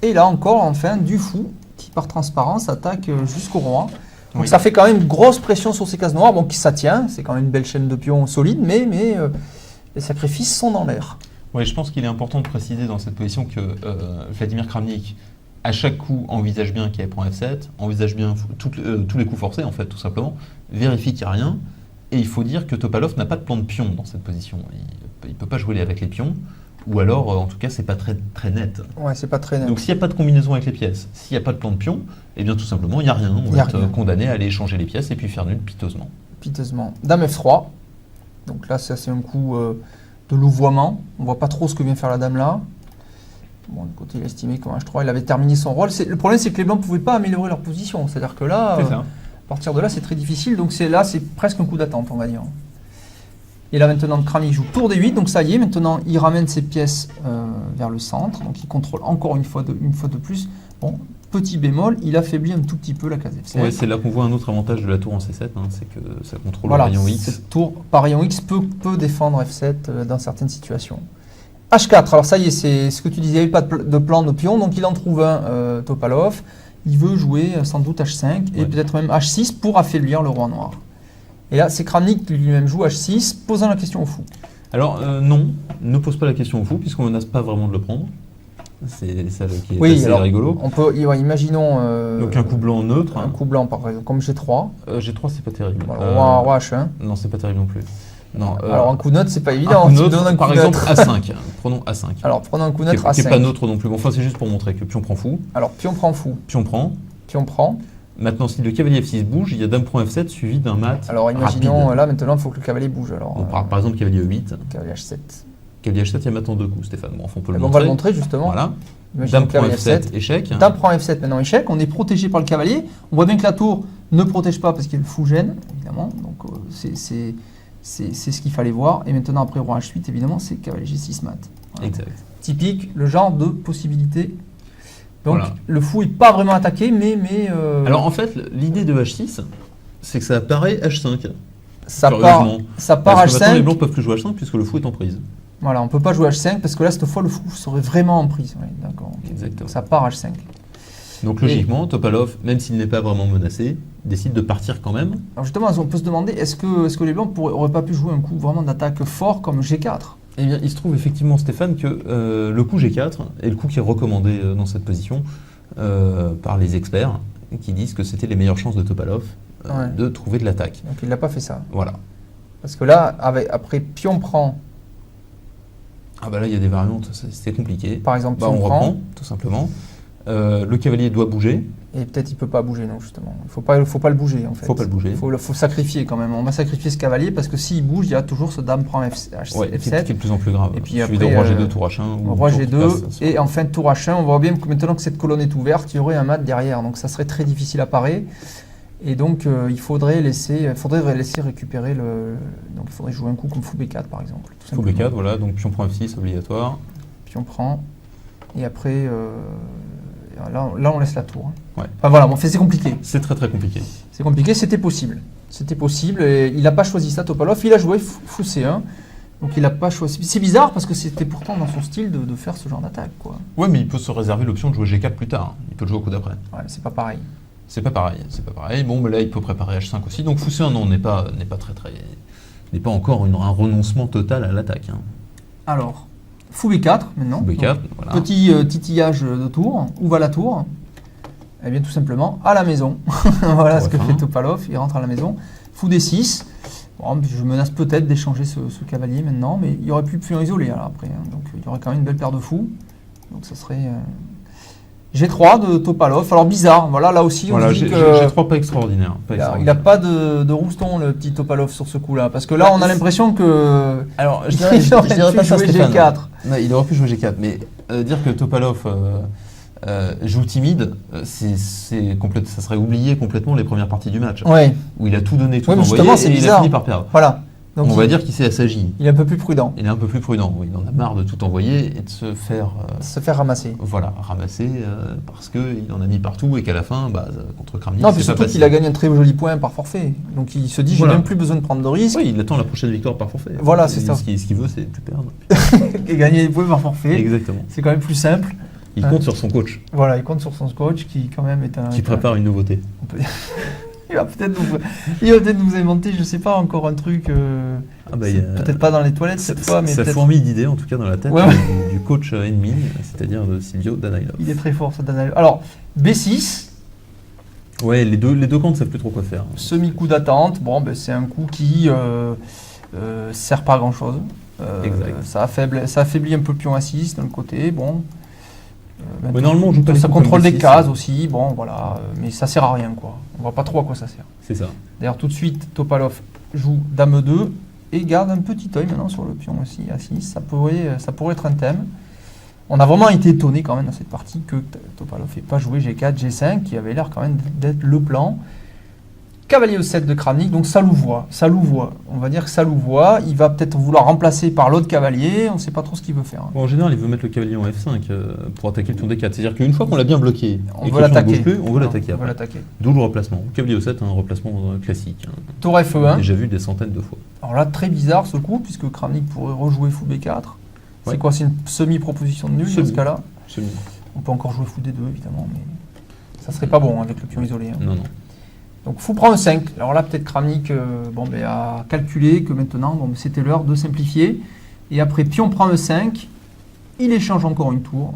Et là encore, enfin, du fou qui par transparence attaque jusqu'au roi. Donc Oui. ça fait quand même une grosse pression sur ces cases noires. Bon, ça tient, c'est quand même une belle chaîne de pions solide, mais les sacrifices sont dans l'air. Oui, je pense qu'il est important de préciser dans cette position que Vladimir Kramnik, à chaque coup, envisage bien qu'il prend F7, envisage bien tous les coups forcés, en fait, tout simplement, vérifie qu'il n'y a rien, et il faut dire que Topalov n'a pas de plan de pion dans cette position. Il ne peut pas jouer avec les pions, ou alors, en tout cas, c'est pas très, très net. Ouais, c'est pas très net. Donc s'il n'y a pas de combinaison avec les pièces, s'il n'y a pas de plan de pion, eh bien tout simplement, il n'y a rien. On Il y a va être rien. condamné à aller échanger les pièces et puis faire nul piteusement. Piteusement. Dame F3. Donc là, ça c'est un coup de louvoiement. On ne voit pas trop ce que vient faire la dame là. Bon, du côté, il a estimé qu'en H3, il avait terminé son rôle. Le problème, c'est que les blancs ne pouvaient pas améliorer leur position. C'est-à-dire que là, C'est ça. à partir de là, c'est très difficile. Donc là, c'est presque un coup d'attente, on va dire. Et là, maintenant, Kramnik joue tour D8. Donc ça y est, maintenant, il ramène ses pièces vers le centre. Donc il contrôle encore une fois de plus. Bon, petit bémol, il affaiblit un tout petit peu la case F7. Ouais, c'est là qu'on voit un autre avantage de la tour en C7, hein, c'est que ça contrôle Voilà, le rayon X. cette tour par rayon X peut défendre F7 dans certaines situations. H4, alors ça y est, c'est ce que tu disais, il n'y avait pas de plan de pion, donc il en trouve un, Topalov. Il veut jouer sans doute H5 et Ouais. peut-être même H6 pour affaiblir le roi noir. Et là, c'est Kramnik qui lui-même joue H6, posant la question au fou. Alors non, ne pose pas la question au fou, puisqu'on ne menace pas vraiment de le prendre. C'est ça qui est Oui, assez alors, rigolo. on peut, imaginons Donc un coup blanc neutre. un coup blanc, par exemple, comme G3. G3, c'est pas terrible. Voilà, roi H1. Non, c'est pas terrible non plus. Non, Alors un coup neutre, c'est pas un évident. coup Tu me neutre, donnes un par coup exemple neutre. A5. Prenons A5. Alors prenons un coup qui neutre est pas A5. neutre non plus. Bon, enfin, c'est juste pour montrer que pion prend fou. Alors pion prend fou, Pion prend. pion prend. Maintenant, si le cavalier F6 bouge, il y a dame prend F7 suivi d'un mat. Alors imaginons, rapide. là maintenant il faut que le cavalier bouge. Alors, Donc, par exemple, cavalier E8. cavalier H7. Cavalier H7, il y a mat en deux coups, Stéphane. Bon, enfin, on peut le On montrer. va le montrer justement. Voilà. Imaginons Dame prend cavalier F7, échec. Dame prend F7, maintenant échec. On est protégé par le cavalier. On voit bien que la tour ne protège pas parce qu'il y a le fou gêne, évidemment. Donc c'est ce qu'il fallait voir. Et maintenant, après roi H8, évidemment, c'est cavalier G6 mat. Voilà. Exact. Typique, le genre de possibilité. Donc Voilà. le fou n'est pas vraiment attaqué, mais Alors, en fait, l'idée de H6, c'est que ça apparaît H5. ça part curieusement. Parce que maintenant, les H5. blancs peuvent plus jouer H5 puisque le fou est en prise. Voilà, on ne peut pas jouer H5 parce que là, cette fois, le fou serait vraiment en prise. Ouais, d'accord. Ok. Exactement. Donc, ça part H5. Donc, logiquement, Topalov, même s'il n'est pas vraiment menacé, décide de partir quand même. Alors justement, on peut se demander, est-ce que les blancs n'auraient pas pu jouer un coup vraiment d'attaque fort comme G4? Eh bien, il se trouve effectivement, Stéphane, que le coup G4 est le coup qui est recommandé dans cette position par les experts qui disent que c'était les meilleures chances de Topalov Ouais. de trouver de l'attaque. Donc il n'a pas fait ça. Voilà. Parce que là, après pion prend, Ah bah là, il y a des variantes, c'est compliqué. par exemple, Bah, pion on prend, reprend, tout simplement. Le cavalier doit bouger. et peut-être il ne peut pas bouger, non, justement. Il ne faut pas le bouger, en fait. Faut pas le bouger. Il faut sacrifier quand même. On va sacrifier ce cavalier parce que s'il bouge, il y a toujours ce dame prend Ouais, F7. qui est de plus en plus grave. Et puis Suivi après, de roi G2, tour H1. ou Roi tour qui G2 passe. et enfin tour H1, on voit bien que maintenant que cette colonne est ouverte, il y aurait un mat derrière, donc ça serait très difficile à parer. Et donc il faudrait laisser récupérer le. Donc il faudrait jouer un coup comme fou B4 par exemple. tout Fou simplement. B4, voilà, donc pion prend F6 obligatoire. Puis on prend et après là on laisse la tour. Hein. Ouais. Enfin voilà, bon, c'est compliqué. C'est très très compliqué. C'est compliqué, c'était possible. C'était possible et il n'a pas choisi ça Topalov, il a joué fou C1. Donc il n'a pas choisi. C'est bizarre parce que c'était pourtant dans son style de faire ce genre d'attaque quoi. Ouais, mais il peut se réserver l'option de jouer G4 plus tard. Il peut le jouer au coup d'après. Ouais, c'est pas pareil. C'est pas pareil, c'est pas pareil. Bon, mais là, il peut préparer H5 aussi. Donc, Fou C1, non, n'est pas encore un renoncement total à l'attaque. Hein. Alors, fou B4 maintenant. Fou B4, Donc, voilà. petit titillage de tour. Où va la tour? Eh bien, tout simplement, à la maison. Voilà ce que Enfin. fait Topalov. Il rentre à la maison. Fou D6. Bon, je menace peut-être d'échanger ce cavalier maintenant, mais il n'y aurait plus de pion isolé alors, après. Hein. Donc, il y aurait quand même une belle paire de fous. Donc, ça serait. G3 de Topalov. Alors bizarre, voilà, là aussi on Voilà, se dit que G3 pas extraordinaire. il n'a pas de rouston le petit Topalov sur ce coup-là, parce que là on a l'impression que Alors, je il dirais, aurait je dirais pu pas ça, jouer Stéphane. G4. Non, il aurait pu jouer G4, mais dire que Topalov joue timide, ça serait oublier complètement les premières parties du match, Ouais, où il a tout donné, tout Oui, mais envoyé, justement, c'est et il a bizarre. fini par perdre. voilà. Donc On va dire qu'il s'est assagi. il est un peu plus prudent, Il est un peu plus prudent. Il en a marre de tout envoyer et de se faire se faire ramasser. ramasser parce qu'il en a mis partout et qu'à la fin, contre Kramnik, Non, c'est puis pas surtout facile. qu'il a gagné un très joli point par forfait. Donc il se dit, Voilà. j'ai même plus besoin de prendre de risques. Oui, il attend la prochaine victoire par forfait. Voilà, c'est Et ça. Ce qu'il veut, c'est plus perdre. Et gagner des points par forfait. Exactement. C'est quand même plus simple. Il compte sur son coach, Voilà, il compte sur son coach qui quand même est un... qui prépare une nouveauté. on peut dire- il va peut-être nous inventer, je sais pas, encore un truc. Peut-être pas dans les toilettes cette fois, mais ça peut-être. fourmille d'idées, en tout cas dans la tête Ouais. du coach ennemi, c'est-à-dire de Silvio Danailov. Il est très fort, ça donne. Alors, B6, Ouais, les deux camps ne savent plus trop quoi faire. semi-coup d'attente. Bon, ben, c'est un coup qui sert pas à grand-chose. Exact. Ça affaiblit un peu le pion A6 d'un côté. Bon. Mais normalement, on joue pas les ça coups contrôle comme des B6, cases aussi. Bon, voilà. Mais ça sert à rien, quoi. On voit pas trop à quoi ça sert. C'est ça. D'ailleurs, tout de suite, Topalov joue Dame 2 et garde un petit œil maintenant sur le pion aussi, A6. Ça pourrait être un thème. On a vraiment été étonné quand même dans cette partie que Topalov n'ait pas joué G4, G5, qui avait l'air quand même d'être le plan. Cavalier E7 de Kramnik, donc ça louvoie. On va dire que ça louvoie. Il va peut-être vouloir remplacer par l'autre cavalier. On ne sait pas trop ce qu'il veut faire. Bon, en général, il veut mettre le cavalier en F5 pour attaquer le pion D4. C'est-à-dire qu'une fois qu'on l'a bien bloqué On et que veut le pion ne l'attaquer. bouge plus, on veut Non, l'attaquer on veut après. l'attaquer. D'où le remplacement. Cavalier E7, un remplacement classique. Tour Fe1. Déjà vu des centaines de fois. Alors là, très bizarre ce coup, puisque Kramnik pourrait rejouer fou B4. C'est Ouais. quoi? C'est une semi-proposition de nul dans Semi. ce cas-là. Absolument. On peut encore jouer fou D2 évidemment, mais ça serait pas bon avec le pion isolé. Hein. Non. Donc fou prend E5. Alors là peut-être Kramnik a calculé que maintenant c'était l'heure de simplifier. Et après pion prend E5, il échange encore une tour.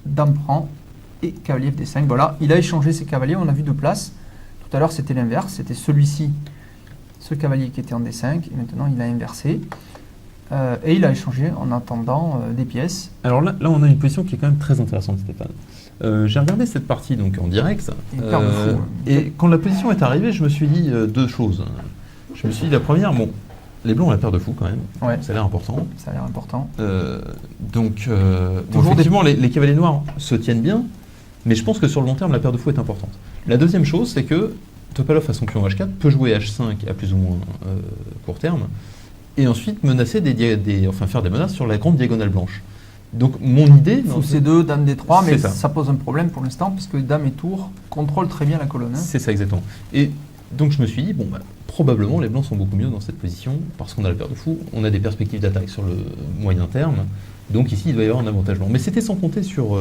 Dame prend et cavalier FD5. Voilà, il a échangé ses cavaliers, on a vu deux places. Tout à l'heure c'était l'inverse, c'était celui-ci, ce cavalier qui était en D5, et maintenant il a inversé. Et il a échangé en attendant des pièces. Alors là, on a une position qui est quand même très intéressante, Stéphane. J'ai regardé cette partie donc en direct. Il perd de fou, hein. Et quand la position est arrivée, je me suis dit deux choses. Je me suis dit la première, les blancs ont la paire de fou quand même. Ouais, Ça a l'air important. ça a l'air important. Bon, effectivement, les cavaliers noirs se tiennent bien, mais je pense que sur le long terme, la paire de fou est importante. La deuxième chose, c'est que Topalov à son pion H4 peut jouer H5 à plus ou moins court terme, et ensuite menacer faire des menaces sur la grande diagonale blanche. Donc mon idée... Fou C2, Dame D3, mais C'est ça. ça pose un problème pour l'instant, puisque Dame et Tour contrôlent très bien la colonne. Hein. C'est ça exactement. Et donc je me suis dit, probablement les blancs sont beaucoup mieux dans cette position, parce qu'on a la paire de fou, on a des perspectives d'attaque sur le moyen terme, donc ici il doit y avoir un avantage blanc. Mais c'était sans compter sur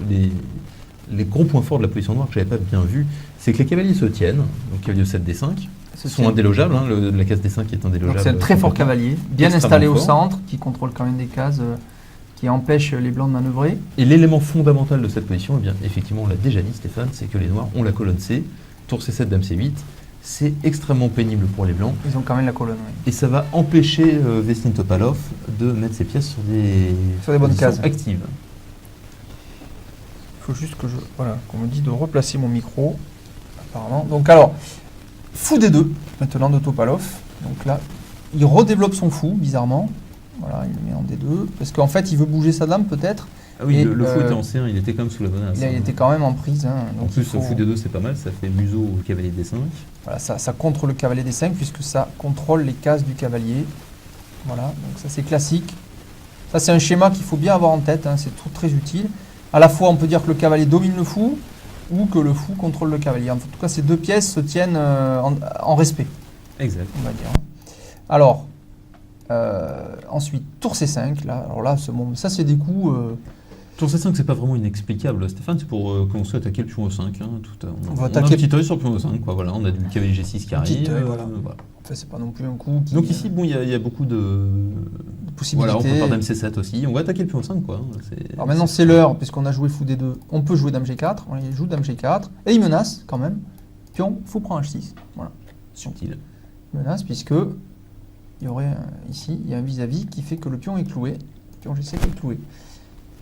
les gros points forts de la position noire que je n'avais pas bien vu, c'est que les cavaliers se tiennent, donc cavalier 7 D5, sont indélogeables, hein, la case D5 est indélogeable. C'est un très fort cavalier, bien Extrêmement installé au fort. centre, qui contrôle quand même des cases qui empêchent les blancs de manœuvrer. Et l'élément fondamental de cette position, eh bien, effectivement, on l'a déjà dit Stéphane, c'est que les noirs ont la colonne C, tour C7, Dame C8, c'est extrêmement pénible pour les blancs, Ils ont quand même la colonne. Oui. et ça va empêcher Vestin Topalov de mettre ses pièces sur des bonnes positions cases. actives. Il faut juste qu'on me dise de replacer mon micro, apparemment. Donc alors, fou D2, maintenant de Topalov. Donc là, il redéveloppe son fou, bizarrement. Voilà, il le met en D2, parce qu'en fait, il veut bouger sa dame, peut-être. Ah oui, Et, le fou était en C1, il était quand même sous la menace. Il était quand même en prise. Hein, En donc plus, il faut- le fou D2, c'est pas mal, ça fait museau au cavalier D5. Voilà, ça contre le cavalier D5, puisque ça contrôle les cases du cavalier. Voilà, donc ça c'est classique. Ça c'est un schéma qu'il faut bien avoir en tête, hein, c'est très utile. À la fois on peut dire que le cavalier domine le fou, ou que le fou contrôle le cavalier. En tout cas ces deux pièces se tiennent en respect, Exact. on va dire. Alors, ensuite tour C5, là, alors là ça c'est des coups... Tour C5, c'est pas vraiment inexplicable, Stéphane, c'est pour commencer à attaquer le pion E5. Hein, On va a un attaquer- petit œil sur le pion E5, quoi, voilà, on a du cavalier G6 qui Un petit arrive. œil, voilà. Voilà. Enfin, c'est pas non plus un coup qui... Donc ici, il y a beaucoup de possibilités. Voilà, on peut faire Dame C7 aussi. On va attaquer le pion 5, quoi. Alors maintenant c'est l'heure, puisqu'on a joué fou D2, on peut jouer Dame G4, il joue Dame G4, et il menace quand même, pion, fou prend H6, voilà. subtil. Il menace puisque il y aurait ici, il y a un vis-à-vis qui fait que le pion est cloué, le pion G7 est cloué.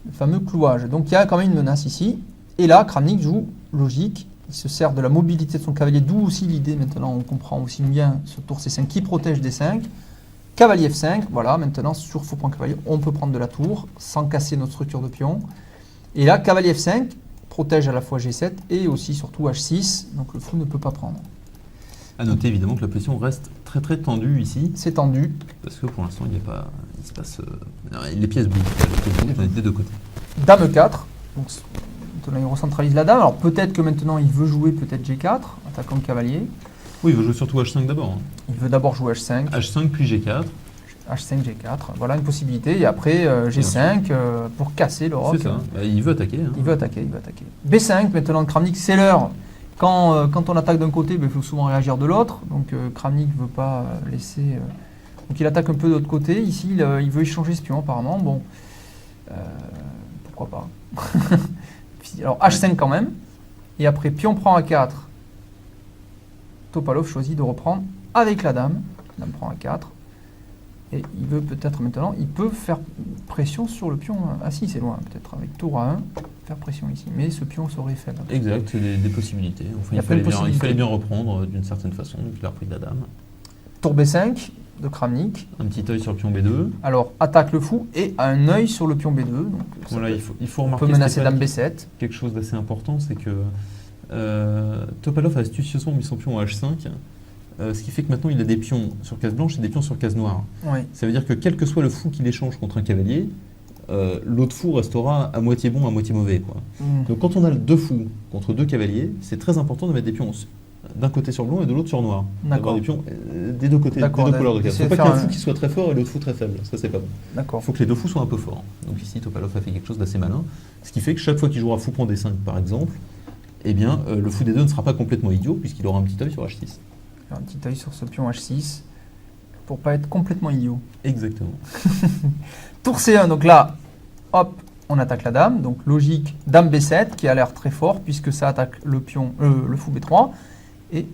Le fameux clouage, donc il y a quand même une menace ici, Et là, Kramnik joue logique. Il se sert de la mobilité de son cavalier, d'où aussi l'idée, maintenant on comprend aussi bien ce tour C5 qui protège D5. Cavalier F5, voilà, maintenant sur fou point cavalier, on peut prendre de la tour sans casser notre structure de pion. Et là, cavalier F5 protège à la fois G7 et aussi surtout H6, donc le fou ne peut pas prendre. À noter évidemment que la position reste très très tendue ici, C'est tendu. parce que pour l'instant il se passe, les pièces bougent, des deux côtés. Dame 4, donc maintenant il recentralise la dame. Alors peut-être que maintenant il veut jouer peut-être G4, attaquant le cavalier. Oui, il veut jouer surtout H5 d'abord. Hein. Il veut d'abord jouer H5. H5 puis G4. H5, G4, voilà une possibilité. Et après G5 pour casser le roc. C'est ça, bah, il veut attaquer. Hein. Il veut attaquer. B5, maintenant Kramnik, c'est l'heure. Quand on attaque d'un côté, il faut souvent réagir de l'autre. Donc Kramnik ne veut pas laisser... donc il attaque un peu de l'autre côté. Ici, il veut échanger ce pion apparemment. Bon, pourquoi pas. Alors H5 quand même. Et après, pion prend A4. Topalov choisit de reprendre avec la dame. Dame prend A4. Et il veut peut-être maintenant, il peut faire pression sur le pion. Ah si, c'est loin, peut-être avec tour A1, faire pression ici. Mais ce pion serait faible. Exact, c'est des possibilités. Enfin, il fallait bien reprendre d'une certaine façon, donc il a repris de la dame. Tour B5 de Kramnik. Un petit œil sur le pion B2. Alors, attaque le fou et un œil sur le pion B2. Donc, voilà, il faut remarquer on peut menacer Stéphane, dame B7. quelque chose d'assez important, c'est que Topalov a astucieusement mis son pion à H5. Ce qui fait que maintenant il a des pions sur case blanche et des pions sur case noire. Oui. Ça veut dire que quel que soit le fou qu'il échange contre un cavalier, l'autre fou restera à moitié bon, à moitié mauvais. Quoi. Donc quand on a deux fous contre deux cavaliers, c'est très important de mettre des pions d'un côté sur blanc et de l'autre sur noir. D'avoir des pions des deux côtés, des deux couleurs de case. Il ne faut pas qu'il y ait un fou qui soit très fort et l'autre fou très faible. Ça, c'est pas bon. Il faut que les deux fous soient un peu forts. Donc ici, Topalov a fait quelque chose d'assez malin. Ce qui fait que chaque fois qu'il jouera fou prend D5 par exemple, eh bien, le fou D2 ne sera pas complètement idiot puisqu'il aura un petit œil sur H6. Un petit œil sur ce pion H6 pour pas être complètement idiot. Exactement. Tour C1, donc là, hop, on attaque la dame. Donc logique, dame B7 qui a l'air très fort puisque ça attaque le pion, le fou B3 et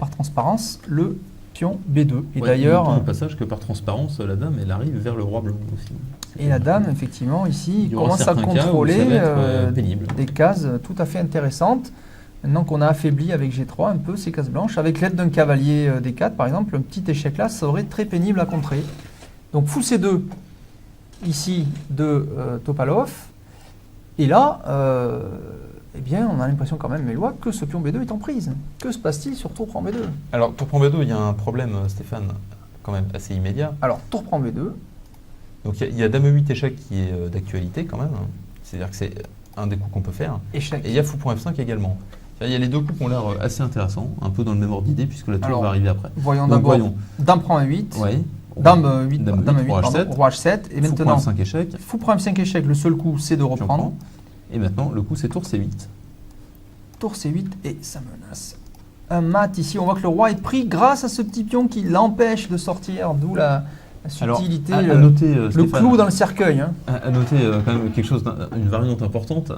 par transparence le pion B2. Et d'ailleurs, au passage que par transparence, la dame elle arrive vers le roi blanc aussi. Et la dame, effectivement, ici, commence à contrôler des cases tout à fait intéressantes. Maintenant qu'on a affaibli avec G3 un peu ces cases blanches, avec l'aide d'un cavalier D4 par exemple, un petit échec là, ça aurait été très pénible à contrer. Donc fou C2, ici de Topalov, et là, eh bien on a l'impression quand même, Mélois, que ce pion B2 est en prise. Que se passe-t-il sur tour prend B2 ? Alors tour prend B2, il y a un problème, Stéphane, quand même assez immédiat. Alors tour prend B2. Donc il y a dame 8 échec qui est d'actualité quand même, c'est-à-dire que c'est un des coups qu'on peut faire. Échec. Et il y a fou point F5 également. Il y a les deux coups qui ont l'air assez intéressants, un peu dans le même ordre d'idée, puisque la tour va arriver après. Voyons d'abord, dame prend A8, ouais. dame 8, roi H7, roi H7, et maintenant, fou prend F5 échec. Fou prend F5 échec, le seul coup c'est de reprendre. Et maintenant, le coup c'est tour C8. Tour C8, et ça menace. Un mat ici, on voit que le roi est pris grâce à ce petit pion qui l'empêche de sortir, d'où la subtilité, alors, à noter, le Stéphane, clou dans le cercueil. Hein. À noter quand même quelque chose, une variante importante.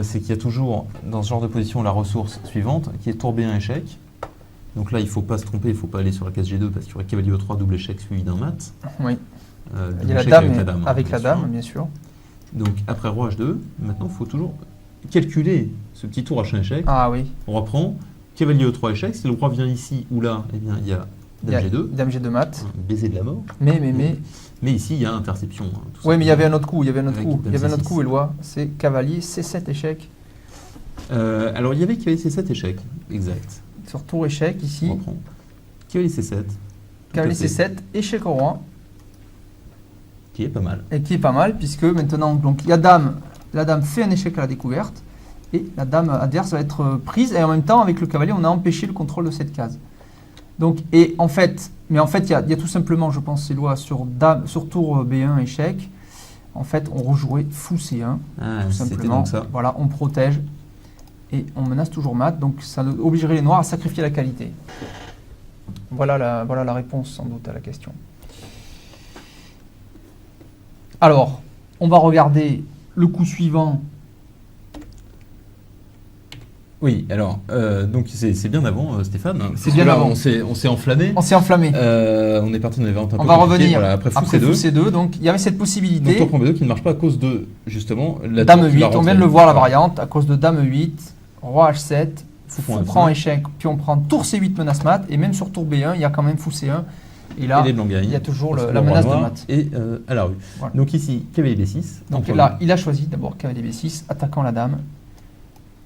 C'est qu'il y a toujours dans ce genre de position la ressource suivante qui est tour B1 échec. Donc là il ne faut pas se tromper, il ne faut pas aller sur la case G2 parce qu'il y aurait cavalier E3 double échec suivi d'un mat. Oui. Il y a la dame avec la dame, bien sûr. Donc après roi H2, maintenant il faut toujours calculer ce petit tour H1 échec. Ah oui. On reprend cavalier E3 échec, si le roi vient ici ou là, eh bien il y a dame G2. Dame G2 mat. Baiser de la mort. Mais ici, il y a interception. Hein, oui, mais il y avait un autre coup. Il y avait un autre coup, Éloi. C'est cavalier C7 échec. Alors, il y avait cavalier C7 échec. Exact. Sur tour échec, ici. On reprend. Cavalier C7. Cavalier C7, échec au roi. Qui est pas mal. Et qui est pas mal, puisque maintenant, donc, il y a dame. La dame fait un échec à la découverte. Et la dame adverse va être prise. Et en même temps, avec le cavalier, on a empêché le contrôle de cette case. Donc, et en fait, il y a tout simplement, je pense, ces lois sur tour B1 échec. En fait, on rejouerait fou C1, tout simplement. Donc ça. Voilà, on protège et on menace toujours mat. Donc, ça obligerait les noirs à sacrifier la qualité. Voilà la réponse, sans doute, à la question. Alors, on va regarder le coup suivant. Oui, alors, donc c'est bien avant, Stéphane. C'est bien avant. On s'est enflammé. On s'est enflammé. On est parti dans les variantes un peu On va compliquées. revenir Voilà, après fou après C2. fou C2. Donc il y avait cette Donc possibilité. tour prend B2 qui ne marche pas à cause de, justement, la Dame tour qui 8, va on vient rentrer. de le voir la Voilà. variante, à cause de Dame 8, Roi H7, Fou fou prend prend F5. échec, puis on prend tour C8 menace mat, et même sur tour B1, il y a quand même fou C1. Et là, Et les blancs gagnent. il y a toujours Parce que la le roi menace de noir mat. Et à la rue. Voilà. Donc ici, cavalier B6. Donc entre là, il a choisi d'abord cavalier B6, attaquant la dame.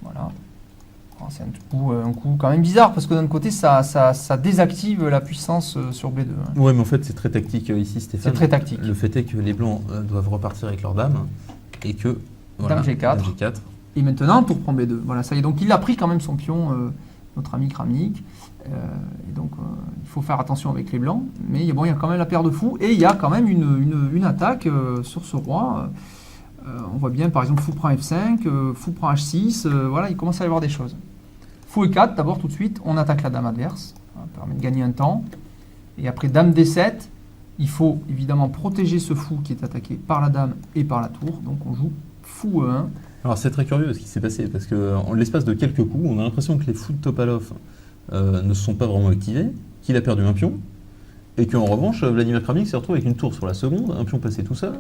Voilà. Alors, c'est un coup quand même bizarre, parce que d'un côté, ça désactive la puissance sur B2. Hein. Ouais, mais en fait, c'est très tactique ici, Stéphane. C'est très tactique. Le fait est que les blancs doivent repartir avec leur dame et que. Voilà, Dame G4. Dame G4. Et maintenant, tour prend B2. Voilà, ça y est. Donc il a pris quand même son pion, notre ami Kramnik. Et donc il faut faire attention avec les blancs. Mais bon, il y a quand même la paire de fous. Et il y a quand même une attaque sur ce roi. On voit bien par exemple fou prend F5, fou prend H6. Voilà, il commence à y avoir des choses. Fou E4, d'abord tout de suite, on attaque la dame adverse. Ça permet de gagner un temps. Et après dame D7, il faut évidemment protéger ce fou qui est attaqué par la dame et par la tour. Donc on joue fou E1. Alors c'est très curieux ce qui s'est passé parce qu'en l'espace de quelques coups, on a l'impression que les fous de Topalov ne se sont pas vraiment activés, qu'il a perdu un pion et qu'en revanche, Vladimir Kramnik s'est retrouvé avec une tour sur la seconde, un pion passé tout seul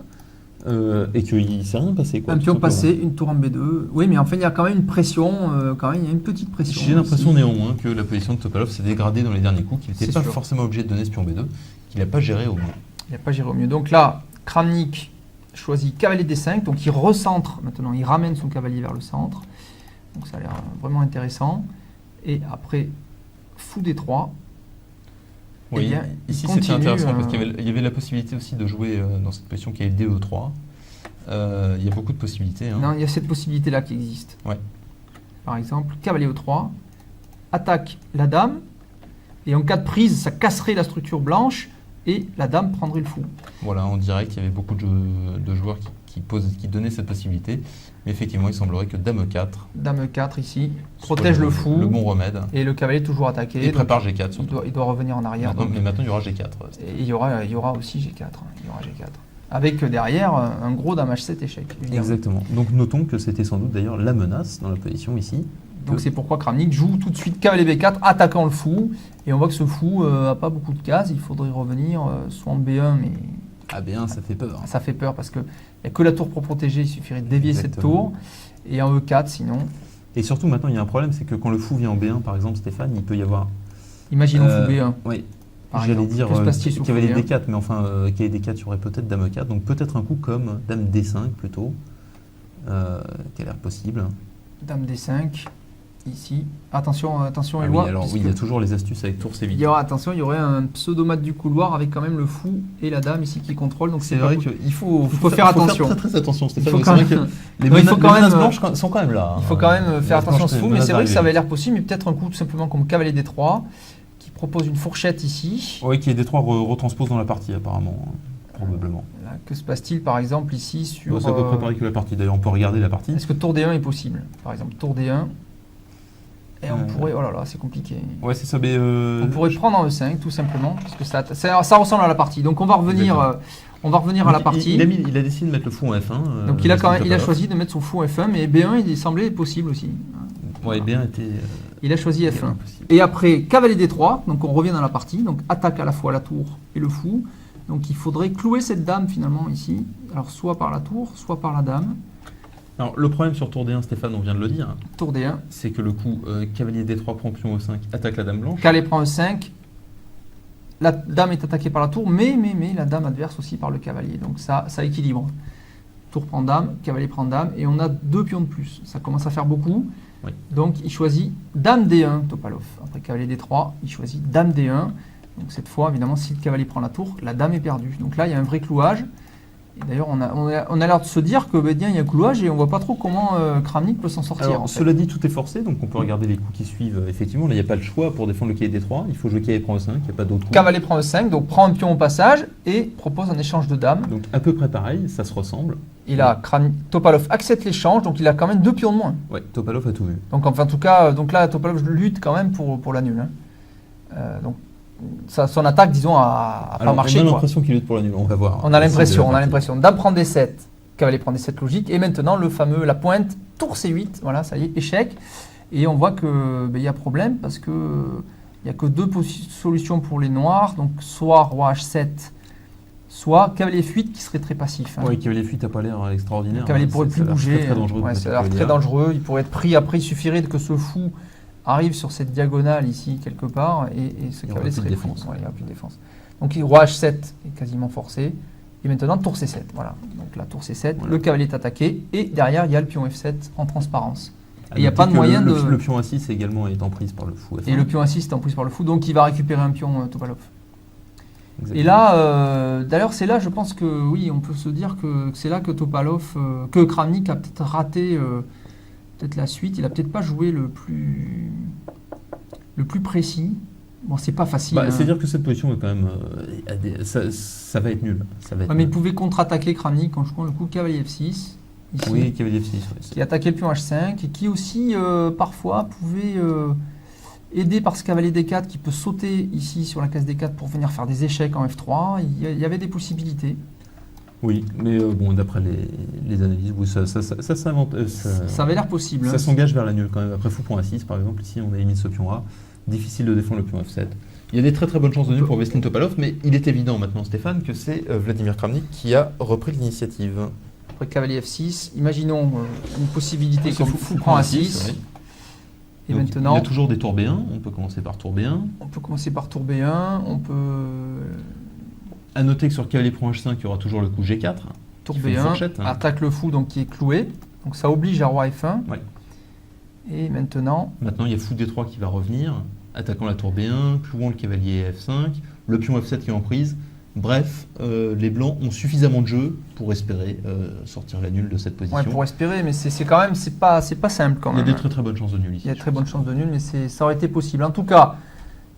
et qu'il ne s'est rien passé. Quoi, Un tout pion simplement. passé, une tour en B2. Oui, mais en fait, il y a quand même une pression, quand même, il y a une petite pression. J'ai l'impression ici. néanmoins que la position de Topalov s'est dégradée dans les derniers coups, qu'il n'était C'est pas sûr. forcément obligé de donner ce pion B2, qu'il n'a pas géré au mieux. Il n'a pas géré au mieux. Donc là, Kramnik choisit cavalier D5, donc il recentre maintenant, il ramène son cavalier vers le centre. Donc ça a l'air vraiment intéressant. Et après, fou D3. Eh Oui, bien, il ici continue, c'était intéressant parce qu'il y avait la possibilité aussi de jouer dans cette position qui est le DE3. Il y a beaucoup de possibilités. Hein. Non, il y a cette possibilité-là qui existe. Ouais. Par exemple, cavalier E3, attaque la dame, et en cas de prise, ça casserait la structure blanche, et la dame prendrait le fou. Voilà, en direct, il y avait beaucoup de joueurs qui donnaient cette possibilité. Mais effectivement, il semblerait que Dame 4 Dame 4 ici, protège le fou, le bon remède. et le cavalier est toujours attaqué. Et donc prépare G4 il surtout. doit revenir en arrière. Maintenant, donc, mais maintenant, il y aura G4. et il y aura aussi G4. Il y aura G4. Avec derrière un gros Dame H7 échec. Évidemment. Exactement. Donc notons que c'était sans doute d'ailleurs la menace dans la position ici. Donc c'est pourquoi Kramnik joue tout de suite cavalier B4, attaquant le fou. Et on voit que ce fou n'a pas beaucoup de cases. Il faudrait revenir soit en B1, mais Ah bien, ça fait peur. ça fait peur parce qu'il n'y a que la tour pour protéger. Il suffirait de dévier cette Exactement. tour. Et en E4 sinon. Et surtout maintenant, il y a un problème, c'est que quand le fou vient en B1, par exemple, Stéphane, il peut y avoir... Imaginons fou B1. Oui, par j'allais exemple. dire Que se passe-t-il sur cavalier fou B1? D4, mais enfin, cavalier D4, il y aurait peut-être Dame 4. Donc peut-être un coup comme Dame D5 plutôt, qui a l'air possible. Dame D5, ici. Attention, attention Ah Éloi. oui, alors oui, il y a toujours les astuces avec tour C8. il y aura, attention, il y aurait un pseudomate du couloir avec quand même le fou et la dame ici qui contrôle. Donc C'est pas vrai beau- qu'il faut faire attention. très très attention, Il Stéphane. faut C'est quand vrai même, que les Non, il faut quand menaces même, blanches sont quand même là. il faut quand même faire attention à ce fou, mais c'est vrai que ça avait l'air. l'air possible. Mais peut-être un coup tout simplement comme cavalier D3 qui propose une fourchette ici. Oui, qui est D3 retranspose dans la partie apparemment, probablement. Là, que se passe-t-il par exemple ici sur. C'est à peu près pareil que la partie. D'ailleurs, on peut regarder la partie. Est-ce que tour D1 est possible? Par exemple, tour D1. Et on Euh, pourrait. Oh là là, c'est compliqué. Ouais, c'est ça. Mais On pourrait prendre en E5 tout simplement, parce que ça ressemble à la partie. Donc on va revenir, à la partie. Il a décidé de mettre le fou en F1. Donc il a choisi de mettre son fou F1, mais B1 il semblait possible aussi. Ouais, bien été. Il a choisi F1. Impossible. Et après cavalier D3, donc on revient dans la partie, donc attaque à la fois la tour et le fou. Donc il faudrait clouer cette dame finalement ici, alors soit par la tour, soit par la dame. Alors, le problème sur tour D1, Stéphane, on vient de le dire, Tour D1, c'est que le coup cavalier D3 prend pion E5, attaque la dame blanche. cavalier prend E5, la dame est attaquée par la tour, mais la dame adverse aussi par le cavalier. Donc ça équilibre. Tour prend dame, cavalier prend dame, et on a 2 pions de plus. Ça commence à faire beaucoup. Oui. Donc il choisit dame D1, Topalov. Après cavalier D3, il choisit dame D1. Donc cette fois, évidemment, si le cavalier prend la tour, la dame est perdue. Donc là, il y a un vrai clouage. Et d'ailleurs, on a l'air de se dire que il y a un clouage et on voit pas trop comment Kramnik peut s'en sortir. Alors, en fait. cela dit, tout est forcé, donc on peut regarder les coups qui suivent. Effectivement, là, il n'y a pas le choix pour défendre le cavalier D3. Il faut jouer cavalier prend E5, il n'y a pas d'autre coup. Cavalier prend E5, donc prend un pion au passage et propose un échange de dames. Donc à peu près pareil, ça se ressemble. Et là, Topalov accepte l'échange, donc il a quand même 2 pions de moins. Ouais, Topalov a tout vu. Donc enfin, en tout cas, donc là, Topalov lutte quand même pour la nulle. Hein. Donc son attaque, disons, a pas Alors, marché. on a quoi. l'impression qu'il lutte pour la nulle, on va voir. On a l'impression, C'est de la partie. Dame prend D7, cavalier prend D7 logique, et maintenant le fameux, la pointe, tour C8, voilà, ça y est, échec. Et on voit qu'il y a problème parce qu'il n'y a que deux solutions pour les noirs, donc soit roi H7, soit cavalier F8 qui serait très passif. Oui, cavalier F8 n'a pas l'air extraordinaire. Le cavalier pourrait plus bouger. Très dangereux. Ouais, ça a l'air très dangereux. Il pourrait être pris. Après, il suffirait que ce fou arrive sur cette diagonale ici, quelque part, et ce cavalier serait fou. Ouais, il n'y aura plus de défense. Donc, roi H7 est quasiment forcé. Et maintenant, tour C7. Voilà. Donc, la tour C7, le cavalier est attaqué, et derrière, il y a le pion F7 en transparence. Et il n'y a pas de moyen de. Le pion A6 également est en prise par le fou. Et le pion A6 est en prise par le fou, donc il va récupérer un pion Topalov. Exactement. Et là, d'ailleurs, c'est là, je pense que oui, on peut se dire que c'est là que Topalov, que Kramnik a peut-être raté peut-être la suite. Il a peut-être pas joué le plus précis. Bon, c'est pas facile. C'est-à-dire que cette position est quand même, ça va être nul. Mais il pouvait contre-attaquer Kramnik quand je prends le coup cavalier F6. Ici, oui, cavalier F6. Qui attaquait le pion H5 et qui aussi parfois pouvait aider par ce cavalier D4 qui peut sauter ici sur la case D4 pour venir faire des échecs en F3. Il y avait des possibilités. Oui, mais bon, d'après les analyses, oui, ça s'invente. Ça avait l'air possible. Ça s'engage vers la nulle quand même. Après fou point A6, par exemple, ici on a émis ce pion A. Difficile de défendre le pion F7. Il y a des très très bonnes chances de nul pour Veselin Topalov, mais il est évident maintenant, Stéphane, que c'est Vladimir Kramnik qui a repris l'initiative. Après cavalier F6, imaginons une possibilité comme fou prend A6. Oui. Et donc, maintenant, il y a toujours des tours B1, on peut commencer par tour B1. On peut commencer par tour B1, on peut... A noter que sur cavalier prend H5, il y aura toujours le coup G4. Tour B1, attaque le fou donc qui est cloué, donc ça oblige à roi F1. Ouais. Et maintenant... Maintenant, il y a fou D3 qui va revenir, attaquant la tour B1, clouant le cavalier F5, le pion F7 qui est en prise. Bref, les blancs ont suffisamment de jeu pour espérer sortir la nulle de cette position. Ouais, pour espérer, mais c'est quand même, c'est pas simple quand même. Il y a des très très bonnes chances de nul ici. Il y a très bonnes chances de nul, mais ça aurait été possible. En tout cas,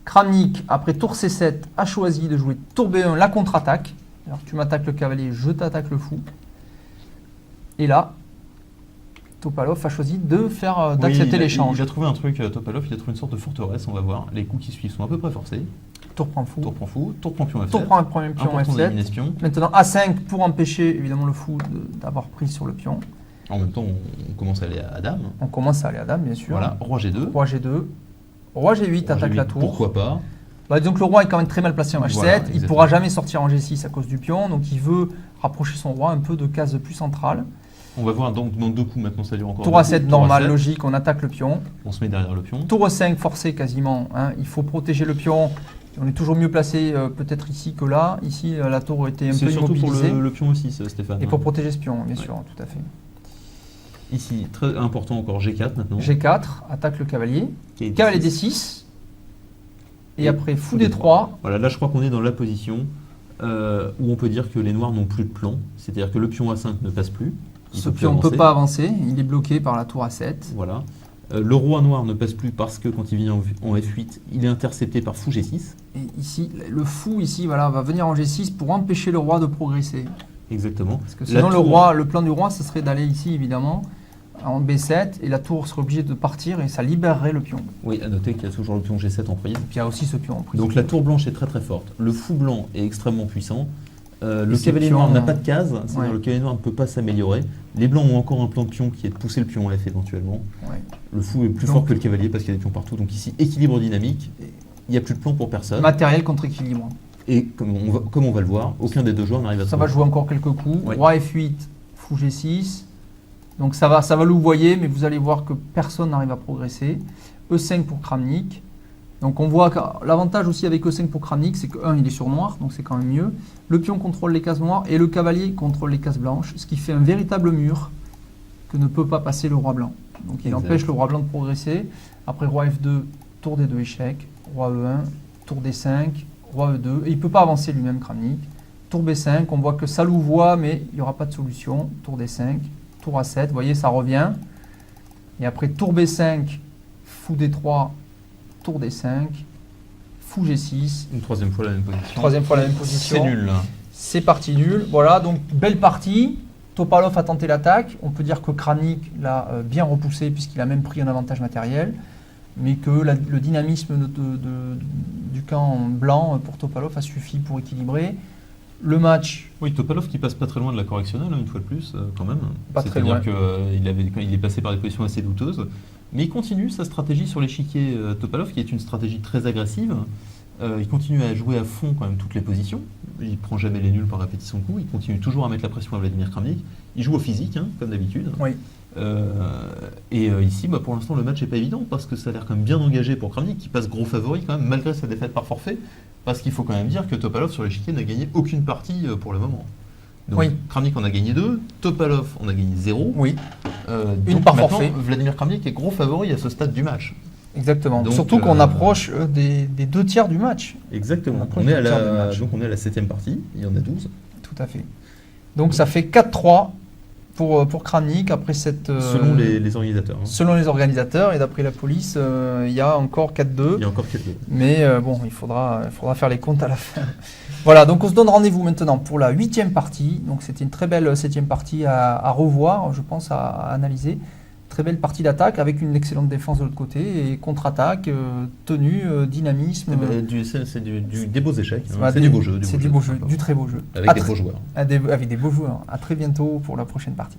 Kramnik, après tour C7, a choisi de jouer tour B1, la contre-attaque. Alors tu m'attaques le cavalier, je t'attaque le fou. Et là, Topalov a choisi d'accepter l'échange. Il a trouvé un truc, Topalov, il a trouvé une sorte de forteresse, on va voir. Les coups qui suivent sont à peu près forcés. Tour prend fou. Tour prend fou, tour prend pion F7. Tour prend un premier pion F7. Maintenant A5 pour empêcher évidemment le fou d'avoir prise sur le pion. En même temps, on commence à aller à dame. On commence à aller à dame, bien sûr. Voilà, roi G2. Roi G2. Roi G8 attaque G8, la tour. Pourquoi pas. Donc le roi est quand même très mal placé en H7. Voilà, il ne pourra jamais sortir en G6 à cause du pion. Donc il veut rapprocher son roi un peu de cases plus centrales. On va voir donc dans deux coups maintenant, ça dure encore. Tour A7 normal, logique, on attaque le pion. On se met derrière le pion. Tour E5 forcé quasiment. Il faut protéger le pion. On est toujours mieux placé peut-être ici que là. Ici, la tour était un peu immobilisée. C'est surtout pour le pion aussi, Stéphane. Et pour protéger ce pion, bien sûr, tout à fait. Ici, très important encore, G4 maintenant. G4, attaque le cavalier. Cavalier D6. Et après, fou D3. Voilà, là je crois qu'on est dans la position où on peut dire que les noirs n'ont plus de plan. C'est-à-dire que le pion A5 ne passe plus. Ce pion ne peut pas avancer, il est bloqué par la tour A7. Voilà. Le roi noir ne passe plus parce que quand il vient en F8, il est intercepté par fou G6. Et ici, le fou ici, voilà, va venir en G6 pour empêcher le roi de progresser. Exactement. Parce que sinon, le plan du roi, ce serait d'aller ici, évidemment, en B7, et la tour serait obligée de partir, et ça libérerait le pion. Oui, à noter qu'il y a toujours le pion G7 en prise. Et puis il y a aussi ce pion en prise. Donc la tour blanche est très très forte. Le fou blanc est extrêmement puissant. Le cavalier noir n'a pas de case, c'est-à-dire le cavalier noir ne peut pas s'améliorer. Les blancs ont encore un plan de pion qui est de pousser le pion F éventuellement. Ouais. Le fou est plus fort que le cavalier parce qu'il y a des pions partout. Donc ici, équilibre dynamique, il n'y a plus de plan pour personne. Matériel contre équilibre. Et comme on va le voir, aucun des deux joueurs n'arrive à ça va jouer encore quelques coups. Ouais. Roi F8, fou G6. Donc ça va louvoyer, mais vous allez voir que personne n'arrive à progresser. E5 pour Kramnik. Donc on voit que l'avantage aussi avec E5 pour Kramnik, c'est que il est sur noir, donc c'est quand même mieux. Le pion contrôle les cases noires et le cavalier contrôle les cases blanches, ce qui fait un véritable mur que ne peut pas passer le roi blanc. Donc il empêche le roi blanc de progresser. Après roi F2, tour D2 échec, roi E1, tour D5, roi E2. Et il ne peut pas avancer lui-même Kramnik. Tour B5, on voit que ça louvoie, mais il n'y aura pas de solution. Tour D5, tour A7, vous voyez, ça revient. Et après tour B5, fou D3, tour D5, fou G6. Une troisième fois la même position. Troisième fois la même position. C'est nul. C'est parti nul. Voilà, donc belle partie. Topalov a tenté l'attaque. On peut dire que Kramnik l'a bien repoussé puisqu'il a même pris un avantage matériel. Mais que le dynamisme du camp blanc pour Topalov a suffi pour équilibrer. Le match... Oui, Topalov qui passe pas très loin de la correctionnelle, une fois de plus, quand même. Pas très loin. C'est-à-dire qu'il est passé par des positions assez douteuses. Mais il continue sa stratégie sur l'échiquier Topalov, qui est une stratégie très agressive. Il continue à jouer à fond quand même toutes les positions. Il prend jamais les nuls par répétition de coups. Il continue toujours à mettre la pression à Vladimir Kramnik. Il joue au physique, hein, comme d'habitude. Oui. Ici, pour l'instant, le match n'est pas évident parce que ça a l'air quand même bien engagé pour Kramnik, qui passe gros favori quand même, malgré sa défaite par forfait. Parce qu'il faut quand même dire que Topalov sur l'échiquier n'a gagné aucune partie pour le moment. Donc, Oui. Kramnik en a gagné 2, Topalov en a gagné 0. Oui, Donc par maintenant, forfait. Vladimir Kramnik est gros favori à ce stade du match. exactement. Donc, Surtout qu'on approche des 2 tiers du match. Exactement. On est à Donc on est à la 7e partie, il y en a 12. Tout à fait. Donc ça fait 4-3 pour Kramnik après cette... Selon les organisateurs. Hein. Selon les organisateurs et d'après la police, il y a encore 4-2. Il y a encore quelques. Mais bon, il faudra faire les comptes à la fin. Voilà, donc on se donne rendez-vous maintenant pour la 8e partie. Donc c'était une très belle 7e partie à revoir, je pense, à analyser. Très belle partie d'attaque avec une excellente défense de l'autre côté et contre-attaque, tenue, dynamisme. C'est des beaux échecs. Hein. Bah, C'est du beau jeu. C'est du beau jeu, du très beau jeu. Avec des beaux joueurs. Avec des beaux joueurs. À très bientôt pour la prochaine partie.